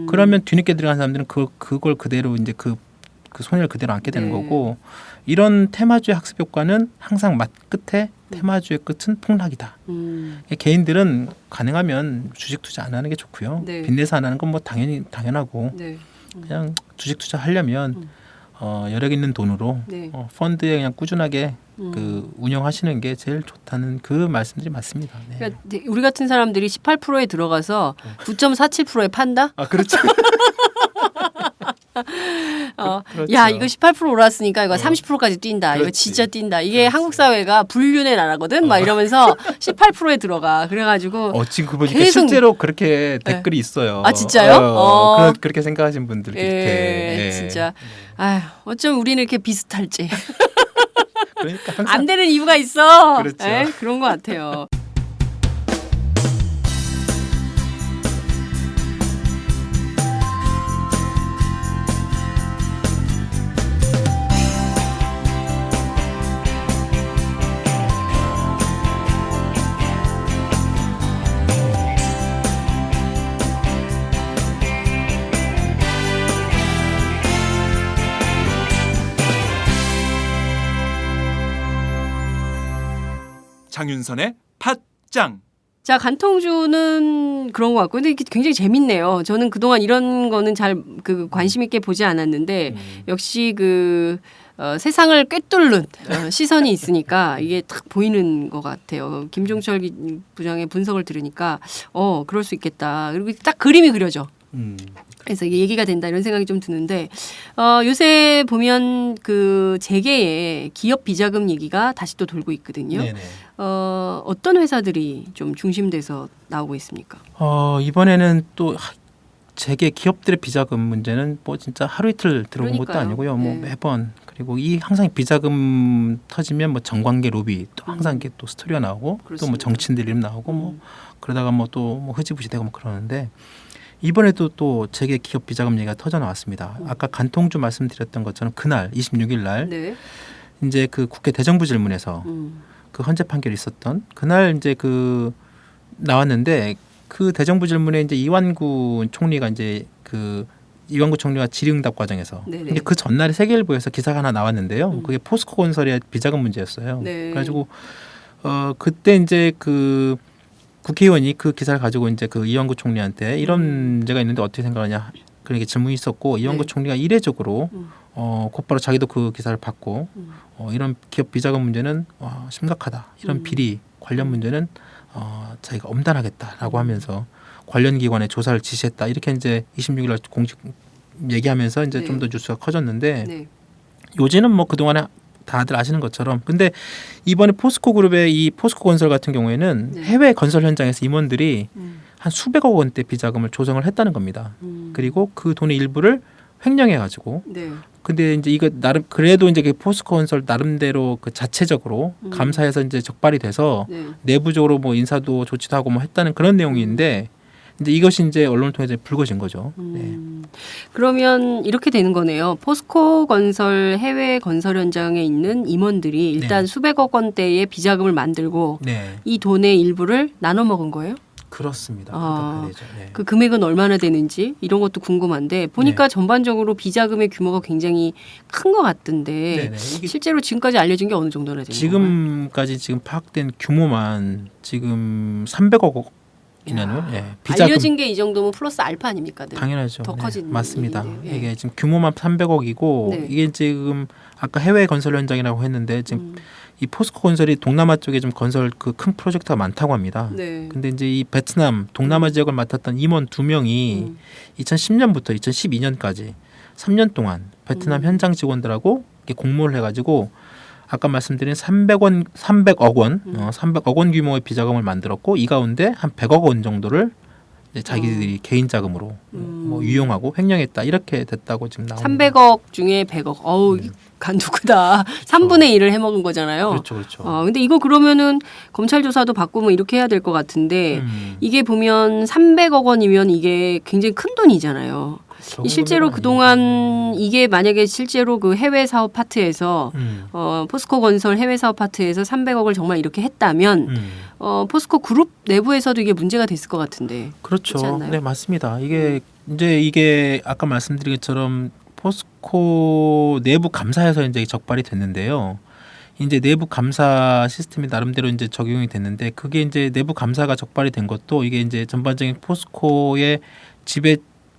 그러면 뒤늦게 들어간 사람들은 그걸 그대로 이제 그 손해를 그대로 안게 되는 네. 거고 이런 테마주의 학습 효과는 항상 맛 끝에 테마주의 끝은 폭락이다. 개인들은 가능하면 주식 투자 안 하는 게 좋고요. 네. 빚내서 안 하는 건 뭐 당연하고 네. 그냥 주식 투자하려면 여력 있는 돈으로 네. 펀드에 그냥 꾸준하게 그 운영하시는 게 제일 좋다는 그 말씀들이 맞습니다. 네. 그러니까 우리 같은 사람들이 18%에 들어가서 9.47%에 판다? 아 그렇죠. 그렇죠. 야 이거 18% 올랐으니까 이거 30%까지 뛴다. 이거 그렇지. 진짜 뛴다. 이게 한국 사회가 불륜의 나라거든. 막 이러면서 18%에 들어가. 그래가지고 지금 보니까 계속- 실제로 그렇게 댓글이 있어요. 아, 진짜요? 그렇게 생각하시는 분들 이렇게. 예. 진짜 아휴 어쩜 우리는 이렇게 비슷할지 그러니까 항상 안 되는 이유가 있어. 그렇죠. 예? 그런 것 같아요. 장윤선의 팟짱. 자 간통주는 그런 것 같고 근데 이게 굉장히 재밌네요. 저는 그동안 이런 거는 잘 관심 있게 보지 않았는데 역시 세상을 꿰뚫는 시선이 있으니까 이게 딱 보이는 것 같아요. 김종철 부장의 분석을 들으니까 그럴 수 있겠다. 그리고 딱 그림이 그려져. 그래서 이게 얘기가 된다 이런 생각이 좀 드는데 요새 보면 재계의 기업 비자금 얘기가 다시 또 돌고 있거든요. 네네. 어떤 회사들이 좀 중심돼서 나오고 있습니까? 이번에는 또 재계 기업들의 비자금 문제는 뭐 진짜 하루 이틀 들어본 것도 그러니까요. 아니고요. 뭐 네. 매번 그리고 항상 비자금 터지면 뭐 정관계 로비 또 항상 이게 또 스토리가 나오고 또 뭐 그렇습니다. 정치인들 이름 나오고 뭐 그러다가 뭐 또 뭐 흐지부지되고 뭐 그러는데 이번에도 또 재계 기업 비자금 얘기가 터져 나왔습니다. 아까 간통주 말씀드렸던 것처럼 그날 26일 날 네. 이제 그 국회 대정부 질문에서 그 헌재 판결이 있었던 그날 이제 나왔는데 그 대정부 질문에 이제 이완구 총리가 이완구 총리가 질의응답 과정에서 네네. 근데 그 전날에 세계일보에서 기사가 하나 나왔는데요. 그게 포스코 건설의 비자금 문제였어요. 네. 그래가지고 그때 이제 국회의원이 그 기사를 가지고 이제 이완구 총리한테 이런 문제가 있는데 어떻게 생각하냐 그렇게 질문이 있었고 이완구 네. 총리가 이례적으로 곧바로 자기도 그 기사를 받고 이런 기업 비자금 문제는 심각하다. 이런 비리 관련 문제는 자기가 엄단하겠다라고 하면서 관련 기관에 조사를 지시했다. 이렇게 이제 26일 날 공식 얘기하면서 이제 네. 좀 더 뉴스가 커졌는데 네. 요지는 뭐 그동안에 다들 아시는 것처럼 근데 이번에 포스코 그룹의 이 포스코 건설 같은 경우에는 네. 해외 건설 현장에서 임원들이 한 수백억 원대 비자금을 조성을 했다는 겁니다. 그리고 그 돈의 일부를 횡령해 가지고 네. 근데 이제 이거 그래도 이제 포스코 건설 나름대로 자체적으로 감사해서 이제 적발이 돼서 네. 내부적으로 뭐 인사도 조치도 하고 뭐 했다는 그런 내용인데 이제 이것이 이제 언론을 통해서 불거진 거죠. 네. 그러면 이렇게 되는 거네요. 포스코 건설 해외 건설 현장에 있는 임원들이 일단 네. 수백억 원대의 비자금을 만들고 네. 이 돈의 일부를 나눠 먹은 거예요? 그렇습니다. 아, 그렇게 되죠. 네. 그 금액은 얼마나 되는지 이런 것도 궁금한데 보니까 전반적으로 비자금의 규모가 굉장히 큰 것 같던데 네네. 이게 실제로 지금까지 알려진 게 어느 정도나 되는 거예요? 지금까지 파악된 규모만 지금 300억 이내는 비자금 알려진 게 이 정도면 플러스 알파 아닙니까? 늘? 당연하죠. 더 커진 맞습니다. 일인데요. 예. 이게 지금 규모만 300억이고 네. 이게 지금 아까 해외 건설 현장이라고 했는데 지금 이 포스코 건설이 동남아 쪽에 좀 건설 큰 프로젝트가 많다고 합니다. 네. 근데 이제 이 베트남 동남아 지역을 맡았던 임원 2명이 2010년부터 2012년까지 3년 동안 베트남 현장 직원들하고 이렇게 공모를 해가지고 아까 말씀드린 300억 원, 300억 원 규모의 비자금을 만들었고 이 가운데 한 100억 원 정도를 이제 자기들이 개인 자금으로 뭐 유용하고 횡령했다 이렇게 됐다고 지금 나옵니다. 300억 중에 100억. 어우, 간두크다. 3분의 1을 해먹은 거잖아요. 그렇죠, 그렇죠. 근데 이거 그러면은 검찰 조사도 받고 뭐 이렇게 해야 될 것 같은데 이게 보면 300억 원이면 이게 굉장히 큰 돈이잖아요. 실제로 그동안 이게 만약에 실제로 그 해외 사업 파트에서 포스코 건설 해외 사업 파트에서 300억을 정말 이렇게 했다면 포스코 그룹 내부에서도 이게 문제가 됐을 것 같은데. 그렇죠. 그렇지 않나요? 네, 맞습니다. 이게 아까 말씀드린 것처럼 포스코 내부 감사에서 이제 적발이 됐는데요. 이제 내부 감사 시스템이 나름대로 이제 적용이 됐는데 그게 이제 내부 감사가 적발이 된 것도 이게 이제 전반적인 포스코의 지배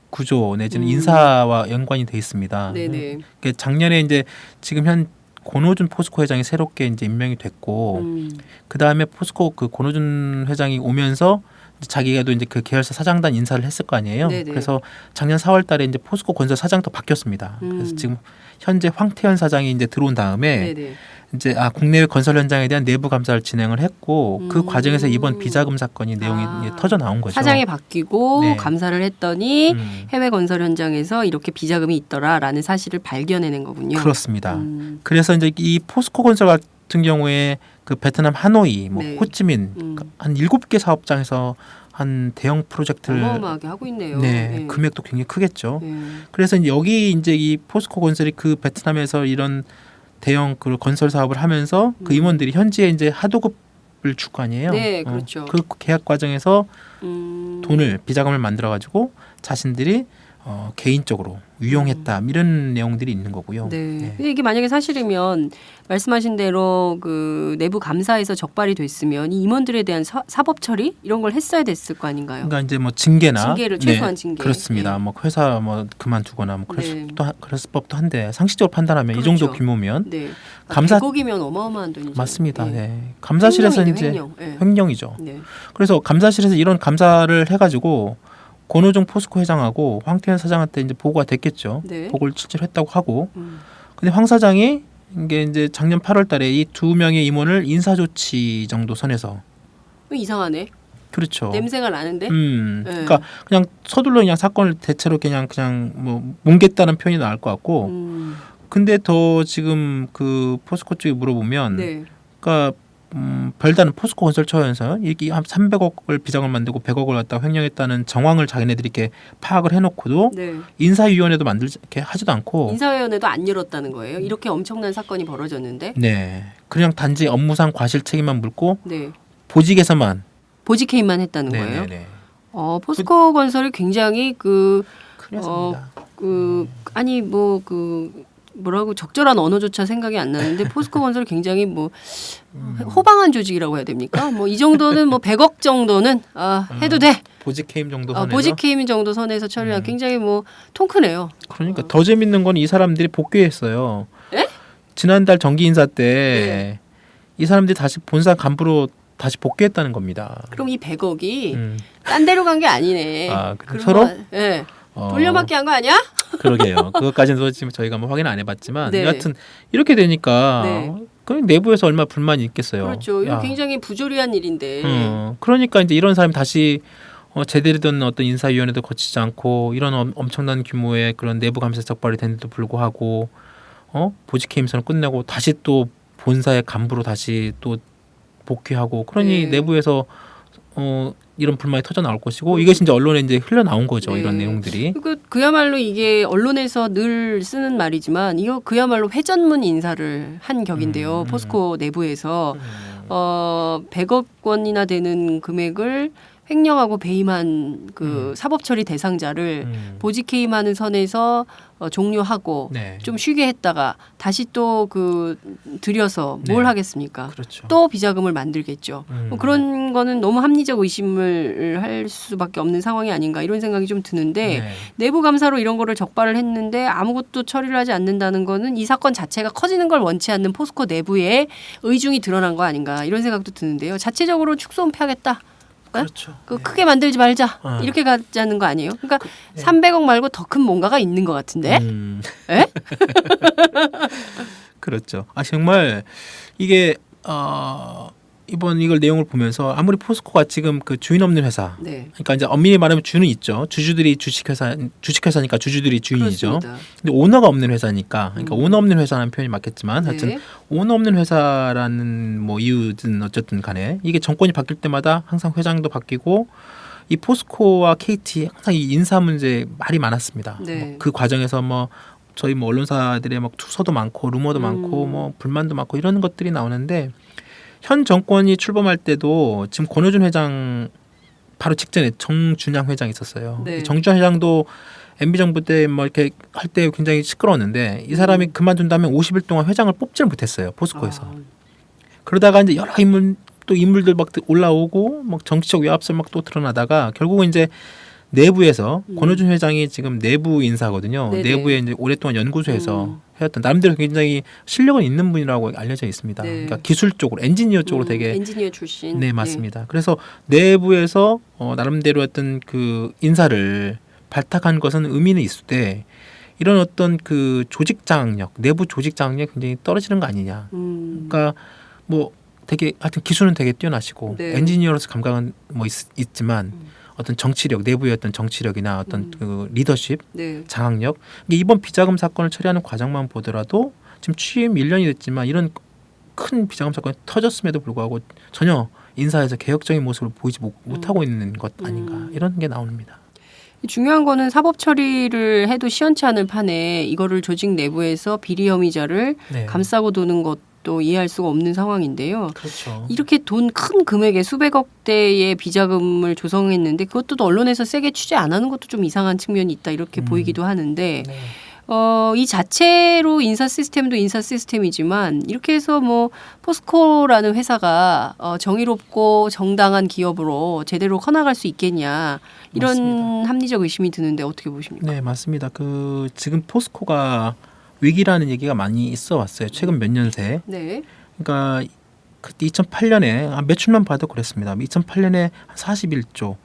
구조 내지는 인사와 연관이 돼 있습니다. 네네. 그러니까 작년에 이제 지금 현 권오준 포스코 회장이 새롭게 이제 임명이 됐고 그 다음에 포스코 그 권오준 회장이 오면서 자기가도 이제 그 계열사 사장단 인사를 했을 거 아니에요. 네네. 그래서 작년 4월달에 이제 포스코 건설 사장도 바뀌었습니다. 그래서 지금 현재 황태현 사장이 이제 들어온 다음에 네네. 이제 국내외 건설 현장에 대한 내부 감사를 진행을 했고 그 과정에서 이번 비자금 사건이 내용이 이제 터져 나온 거죠. 사장이 바뀌고 네. 감사를 했더니 해외 건설 현장에서 이렇게 비자금이 있더라라는 사실을 발견해낸 거군요. 그렇습니다. 그래서 이제 이 포스코 건설 같은 경우에 그 베트남 하노이, 뭐 네. 호치민 한 7개 사업장에서 한 대형 프로젝트를 어마어마하게 하고 있네요. 네, 금액도 굉장히 크겠죠. 네. 그래서 이제 여기 이제 이 포스코 건설이 그 베트남에서 이런 대형 그 건설 사업을 하면서 그 임원들이 현지에 이제 하도급을 줄 거 아니에요. 네, 그렇죠. 그 계약 과정에서 돈을 비자금을 만들어 가지고 자신들이 개인적으로 유용했다 이런 내용들이 있는 거고요. 네. 근데 이게 만약에 사실이면 말씀하신 대로 그 내부 감사에서 적발이 됐으면 이 임원들에 대한 사법 처리 이런 걸 했어야 됐을 거 아닌가요? 그러니까 이제 뭐 징계나 징계를 최소한 징계. 그렇습니다. 네. 뭐 회사 뭐 그만두거나 뭐 네. 그럴 법도 한데 상식적으로 판단하면 이 정도 그렇죠. 규모면 네. 감사 100억이면 어마어마한 돈이죠. 맞습니다. 네. 네. 감사실에서 횡령이네요, 이제 횡령. 네. 횡령이죠. 네. 그래서 감사실에서 이런 감사를 해가지고 권오중 포스코 회장하고 황태현 사장한테 이제 보고가 됐겠죠. 네. 보고를 실제로 했다고 하고. 근데 황 사장이 이게 이제 작년 8월달에 이 2명의 임원을 인사조치 정도 선에서 이상하네. 그렇죠. 냄새가 나는데. 네. 그러니까 그냥 서둘러 그냥 사건을 대체로 그냥 뭐 뭉갰다는 표현이 나을 것 같고. 근데 더 지금 그 포스코 쪽에 물어보면, 네. 그러니까 별다른 포스코 건설 처에서 이게 한 300억을 비자금을 만들고 100억을 갖다가 횡령했다는 정황을 자기네들이 이렇게 파악을 해놓고도 네. 인사위원회도 이렇게 하지도 않고. 인사위원회도 안 열었다는 거예요. 이렇게 엄청난 사건이 벌어졌는데. 네, 그냥 단지 업무상 과실 책임만 물고 네. 보직에서만. 보직 해임만 했다는 거예요. 네네네. 포스코 건설이 굉장히 그렇습니다. 아니 뭐 뭐라고 적절한 언어조차 생각이 안 나는데 포스코 건설이 굉장히 뭐 호방한 조직이라고 해야 됩니까? 뭐 이 정도는 뭐 100억 정도는 해도 돼. 보직 해임 정도 선에서. 보직 해임 정도 선에서 처리한 굉장히 뭐 통크네요. 그러니까 더 재밌는 건 이 사람들이 복귀했어요. 예? 지난달 정기 인사 때 이 사람들이 다시 본사 간부로 다시 복귀했다는 겁니다. 그럼 이 100억이 딴 데로 간 게 아니네. 그럼 서로? 예. 돌려막기 한 거 아니야? 그러게요. 그것까지는 지금 저희가 뭐 확인 안 해봤지만 네. 여하튼 이렇게 되니까 네. 그럼 내부에서 얼마나 불만이 있겠어요. 그렇죠. 이거 굉장히 부조리한 일인데. 그러니까 이제 이런 사람이 다시 제대로 된 어떤 인사위원회도 거치지 않고 이런 엄청난 규모의 그런 내부 감사 적발이 됐는데도 불구하고 보직 해임선을 끝내고 다시 또 본사의 간부로 다시 또 복귀하고 그러니 내부에서 이런 불만이 터져 나올 것이고 이것이 이제 언론에 이제 흘러 나온 거죠. 이런 내용들이. 그야말로 이게 언론에서 늘 쓰는 말이지만 이거 그야말로 회전문 인사를 한 격인데요. 포스코 내부에서 100억 원이나 되는 금액을 횡령하고 배임한 그 사법 처리 대상자를 보직 해임하는 선에서 종료하고 좀 쉬게 했다가 다시 또 들여서 뭘 하겠습니까? 그렇죠. 또 비자금을 만들겠죠. 뭐 그런 거는 너무 합리적 의심을 할 수밖에 없는 상황이 아닌가 이런 생각이 좀 드는데 내부 감사로 이런 거를 적발을 했는데 아무것도 처리를 하지 않는다는 거는 이 사건 자체가 커지는 걸 원치 않는 포스코 내부의 의중이 드러난 거 아닌가 이런 생각도 드는데요. 자체적으로 축소 은폐하겠다. 그렇죠. 크게 만들지 말자 이렇게 가자는 거 아니에요? 그러니까 300억 말고 더 큰 뭔가가 있는 것 같은데. 에? 그렇죠. 정말 이게 이번 이걸 내용을 보면서 아무리 포스코가 지금 그 주인 없는 회사, 그러니까 이제 엄밀히 말하면 주는 있죠. 주주들이 주식회사니까 주주들이 주인이죠. 그렇습니다. 근데 오너가 없는 회사니까, 그러니까 오너 없는 회사라는 표현이 맞겠지만, 하여튼 오너 없는 회사라는 뭐 이유든 어쨌든 간에 이게 정권이 바뀔 때마다 항상 회장도 바뀌고 이 포스코와 KT 항상 이 인사 문제 말이 많았습니다. 네. 뭐그 과정에서 뭐 저희 뭐 언론사들의 막 투서도 많고 루머도 많고 뭐 불만도 많고 이런 것들이 나오는데 현 정권이 출범할 때도 지금 권오준 회장 바로 직전에 정준양 회장이 있었어요. 네. 정준양 회장도 MB 정부 때 뭐 이렇게 할 때 굉장히 시끄러웠는데 이 사람이 그만둔 다음에 50일 동안 회장을 뽑지를 못했어요. 포스코에서. 아, 그러다가 이제 여러 인물들 막 올라오고 막 정치적 외압설 막 또 드러나다가 결국은 이제 내부에서 권오준 회장이 지금 내부 인사거든요. 네네. 내부에 이제 오랫동안 연구소에서 해왔던 나름대로 굉장히 실력은 있는 분이라고 알려져 있습니다. 네. 그러니까 기술 쪽으로 엔지니어 쪽으로 되게 엔지니어 출신. 네 맞습니다. 그래서 내부에서 나름대로 어떤 그 인사를 발탁한 것은 의미는 있을 때 이런 어떤 그 조직 장악력, 내부 조직 장악력이 굉장히 떨어지는 거 아니냐. 그러니까 뭐 되게 하여튼 기술은 되게 뛰어나시고 네. 엔지니어로서 감각은 뭐 있지만 어떤 정치력, 내부의 어떤 정치력이나 어떤 그 리더십, 네. 장악력. 이번 비자금 사건을 처리하는 과정만 보더라도 지금 취임 1년이 됐지만 이런 큰 비자금 사건이 터졌음에도 불구하고 전혀 인사에서 개혁적인 모습을 보이지 못하고 있는 것 아닌가 이런 게 나옵니다. 중요한 거는 사법 처리를 해도 시원치 않을 판에 이거를 조직 내부에서 비리 혐의자를 네. 감싸고 도는 것도 이해할 수가 없는 상황인데요. 그렇죠. 이렇게 돈 큰 금액의 수백억 대의 비자금을 조성했는데 그것도 또 언론에서 세게 취재 안 하는 것도 좀 이상한 측면이 있다 이렇게 보이기도 하는데 네. 이 자체로 인사 시스템도 인사 시스템이지만 이렇게 해서 뭐 포스코라는 회사가 정의롭고 정당한 기업으로 제대로 커나갈 수 있겠냐 이런 맞습니다. 합리적 의심이 드는데 어떻게 보십니까? 네, 맞습니다. 그 지금 포스코가 위기라는 얘기가 많이 있어 왔어요. 최근 몇 년 새. 네. 그러니까 그때 2008년에 매출만 봐도 그랬습니다. 2008년에 한 41조.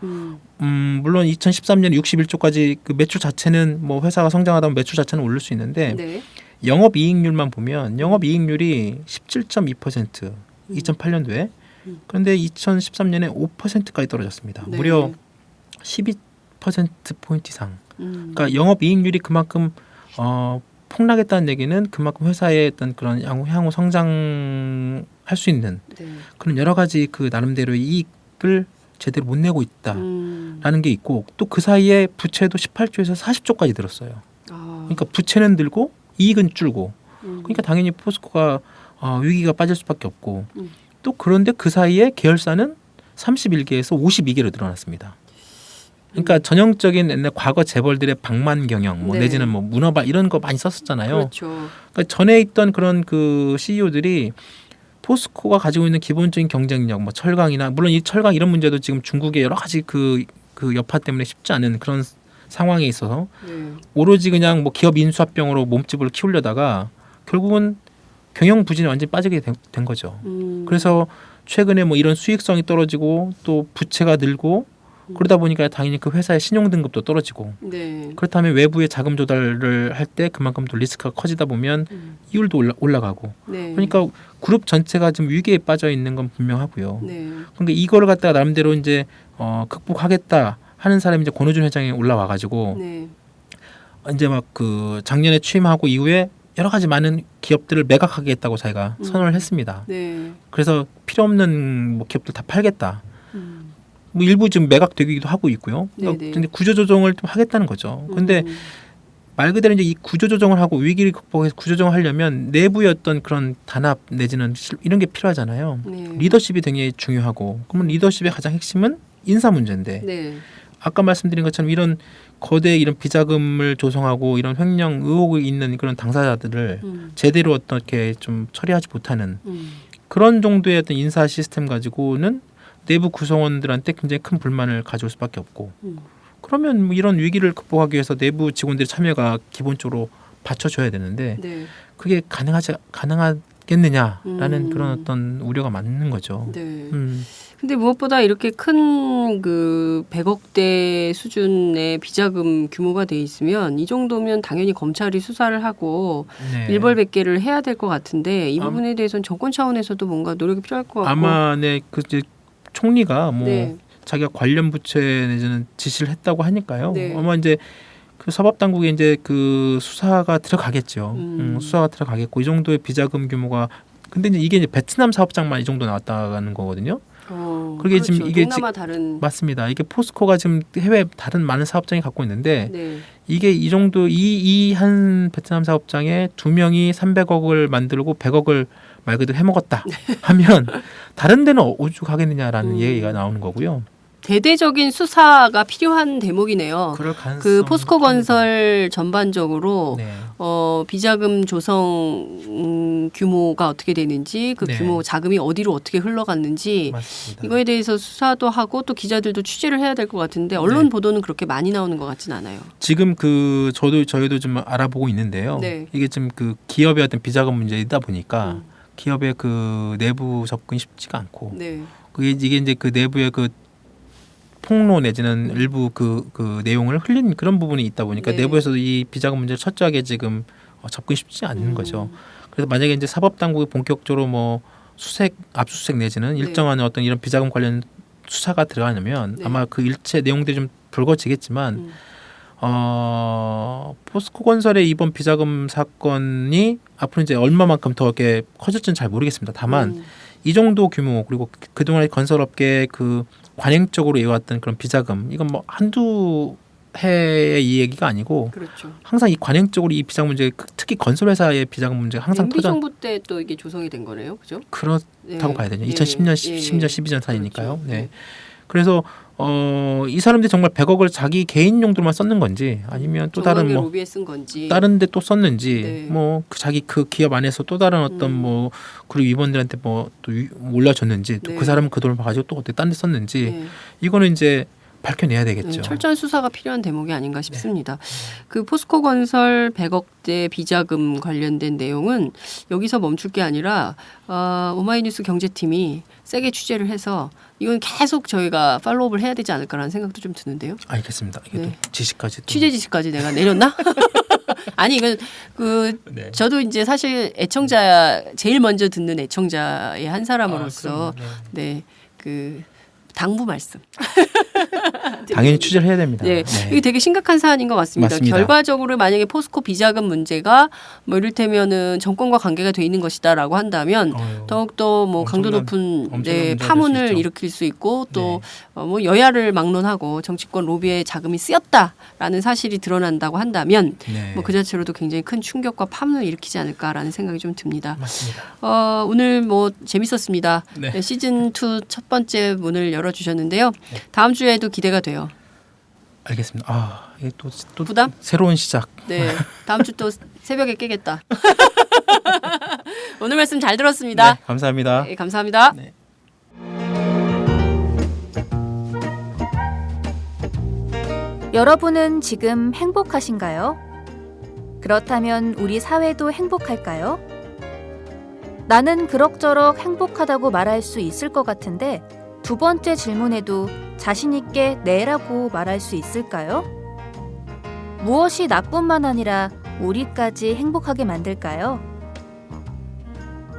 물론 2013년에 61조까지 그 매출 자체는 뭐 회사가 성장하다 보면 매출 자체는 오를 수 있는데 네. 영업 이익률만 보면 영업 이익률이 17.2% 2008년도에 그런데 2013년에 5%까지 떨어졌습니다. 네. 무려 12% 포인트 이상. 음. 그러니까 영업 이익률이 그만큼 폭락했다는 얘기는 그만큼 회사의 어떤 그런 향후 성장할 수 있는 네. 그런 여러 가지 그 나름대로의 이익을 제대로 못 내고 있다라는 게 있고 또 그 사이에 부채도 18조에서 40조까지 늘었어요. 아. 그러니까 부채는 늘고 이익은 줄고 그러니까 당연히 포스코가 위기가 빠질 수밖에 없고 또 그런데 그 사이에 계열사는 31개에서 52개로 늘어났습니다. 그러니까 전형적인 옛날 과거 재벌들의 방만 경영, 뭐 네. 내지는 뭐 문어발 이런 거 많이 썼었잖아요. 그렇죠. 그러니까 전에 있던 그런 그 CEO들이 포스코가 가지고 있는 기본적인 경쟁력, 뭐 철강이나 물론 이 철강 이런 문제도 지금 중국의 여러 가지 그 여파 때문에 쉽지 않은 그런 상황에 있어서 네. 오로지 그냥 뭐 기업 인수합병으로 몸집을 키우려다가 결국은 경영 부진에 완전히 빠지게 된 거죠. 그래서 최근에 뭐 이런 수익성이 떨어지고 또 부채가 늘고 그러다 보니까 당연히 그 회사의 신용 등급도 떨어지고 네. 그렇다면 외부의 자금 조달을 할 때 그만큼 또 리스크가 커지다 보면 이율도 올라가고 네. 그러니까 그룹 전체가 지금 위기에 빠져 있는 건 분명하고요. 네. 그러니까 이거를 갖다가 나름대로 이제 극복하겠다 하는 사람이 이제 권오준 회장이 올라와 가지고 네. 이제 막 그 작년에 취임하고 이후에 여러 가지 많은 기업들을 매각하겠다고 자기가 선언을 했습니다. 네. 그래서 필요 없는 뭐 기업들 다 팔겠다. 뭐 일부 지금 매각되기도 하고 있고요. 그러니까 네네. 근데 구조조정을 좀 하겠다는 거죠. 근데 말 그대로 이제 이 구조조정을 하고 위기를 극복해서 구조조정을 하려면 내부의 어떤 그런 단합 내지는 이런 게 필요하잖아요. 네. 리더십이 굉장히 중요하고 그러면 리더십의 가장 핵심은 인사 문제인데 네. 아까 말씀드린 것처럼 이런 거대 이런 비자금을 조성하고 이런 횡령 의혹이 있는 그런 당사자들을 제대로 어떻게 좀 처리하지 못하는 그런 정도의 어떤 인사 시스템 가지고는 내부 구성원들한테 굉장히 큰 불만을 가져올 수밖에 없고 그러면 뭐 이런 위기를 극복하기 위해서 내부 직원들의 참여가 기본적으로 받쳐줘야 되는데 네. 그게 가능하겠느냐라는 그런 어떤 우려가 맞는 거죠. 네. 근데 무엇보다 이렇게 큰 그 100억대 수준의 비자금 규모가 돼 있으면 이 정도면 당연히 검찰이 수사를 하고 네. 일벌백계를 해야 될 것 같은데 이 부분에 대해서는 정권 차원에서도 뭔가 노력이 필요할 것 같고 아마 그 이제 총리가 뭐 네. 자기가 관련 부처에 내지는 지시를 했다고 하니까요. 네. 아마 이제 그 사법 당국에 이제 그 수사가 들어가겠죠. 수사가 들어가겠고 이 정도의 비자금 규모가 근데 이제 이게 이제 베트남 사업장만 이 정도 나왔다는 거거든요. 그게 그렇죠. 지금 이게 동남아 다른 맞습니다. 이게 포스코가 지금 해외 다른 많은 사업장이 갖고 있는데 네. 이게 이 정도 이 한 베트남 사업장에 2명이 300억을 만들고 100억을 말 그대로 해먹었다 하면 다른 데는 오죽하겠느냐라는 얘기가 나오는 거고요. 대대적인 수사가 필요한 대목이네요. 그럴 가능성 그 포스코 건설 전반적으로 네. 비자금 조성 규모가 어떻게 되는지 그 네. 규모 자금이 어디로 어떻게 흘러갔는지 맞습니다. 이거에 대해서 수사도 하고 또 기자들도 취재를 해야 될 것 같은데 언론 네. 보도는 그렇게 많이 나오는 것 같진 않아요. 지금 저희도 좀 알아보고 있는데요. 네. 이게 좀 그 기업의 어떤 비자금 문제이다 보니까 기업의 그 내부 접근이 쉽지가 않고 네. 이게 이제 그 내부의 그 폭로 내지는 일부 그 내용을 흘린 그런 부분이 있다 보니까 네. 내부에서도 이 비자금 문제를 철저하게 지금 접근이 쉽지 않는 거죠. 그래서 만약에 이제 사법 당국이 본격적으로 뭐 압수수색 내지는 네. 일정한 어떤 이런 비자금 관련 수사가 들어가려면 네. 아마 그 일체 내용들이 좀 불거지겠지만 포스코 건설의 이번 비자금 사건이 앞으로 이제 얼마만큼 더 이렇게 커질지는 잘 모르겠습니다. 다만 이 정도 규모 그리고 그동안의 건설업계 그 관행적으로 이어왔던 그런 비자금 이건 뭐 한두 해의 이 얘기가 아니고 그렇죠. 항상 이 관행적으로 이 비자금 문제 특히 건설회사의 비자금 문제가 항상 MB 정부 때 또 이게 조성이 된 거네요, 그죠? 그렇다고 봐야 되죠. 네. 2010년, 예. 10년, 12년 사이니까요. 그렇죠. 네. 그래서 이 사람들이 정말 100억을 자기 개인 용도로만 썼는 건지 아니면 또 다른 뭐 로비에 쓴 건지 다른 데 또 썼는지 네. 뭐 자기 그 기업 안에서 또 다른 어떤 뭐 그리고 임원들한테 뭐 또 올려줬는지 또 네. 그 사람은 그 돈을 가지고 또 어떻게 딴 데 썼는지 네. 이거는 이제 밝혀내야 되겠죠. 철저한 수사가 필요한 대목이 아닌가 싶습니다. 그 포스코 건설 100억대 비자금 관련된 내용은 여기서 멈출 게 아니라 오마이뉴스 경제팀이 세게 취재를 해서 이건 계속 저희가 팔로우업을 해야 되지 않을까라는 생각도 좀 드는데요. 알겠습니다. 이게 네. 또 지시까지 또. 취재 지시까지 내가 내렸나? 아니 이건 네. 저도 이제 사실 제일 먼저 듣는 애청자의 한 사람으로서 네 그 당부 말씀. 당연히 취재를 해야 됩니다. 네. 이게 되게 심각한 사안인 것 같습니다. 맞습니다. 결과적으로 만약에 포스코 비자금 문제가 뭐 이를테면은 정권과 관계가 돼 있는 것이다라고 한다면 더욱더 뭐 강도 높은 문제가 파문을 될 수 있죠. 일으킬 수 있고 또 뭐 여야를 막론하고 정치권 로비에 자금이 쓰였다라는 사실이 드러난다고 한다면 네. 뭐 그 자체로도 굉장히 큰 충격과 파문을 일으키지 않을까라는 생각이 좀 듭니다. 맞습니다. 오늘 뭐 재밌었습니다. 네. 시즌 2 첫 번째 문을 열어주셨는데요. 다음 주에도 기대가 돼요. 알겠습니다. 이게 또 부담? 새로운 시작. 네, 다음 주 또 새벽에 깨겠다. 오늘 말씀 잘 들었습니다. 네, 감사합니다. 네, 감사합니다. 네. 여러분은 지금 행복하신가요? 그렇다면 우리 사회도 행복할까요? 나는 그럭저럭 행복하다고 말할 수 있을 것 같은데 두 번째 질문에도 자신 있게 네라고 말할 수 있을까요? 무엇이 나뿐만 아니라 우리까지 행복하게 만들까요?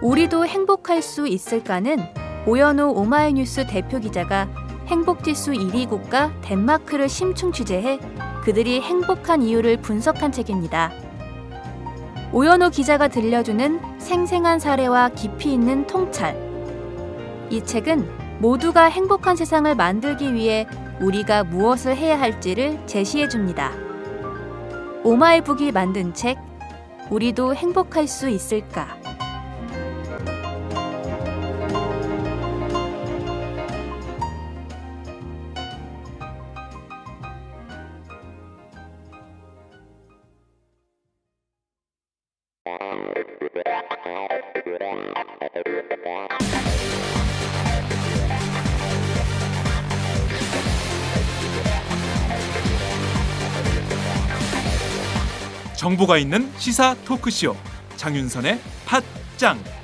우리도 행복할 수 있을까는 오연우 오마이뉴스 대표 기자가 행복지수 1위 국가 덴마크를 심층 취재해 그들이 행복한 이유를 분석한 책입니다. 오연우 기자가 들려주는 생생한 사례와 깊이 있는 통찰. 이 책은 모두가 행복한 세상을 만들기 위해 우리가 무엇을 해야 할지를 제시해 줍니다. 오마이북이 만든 책, 우리도 행복할 수 있을까? 정보가 있는 시사 토크쇼 장윤선의 팟짱.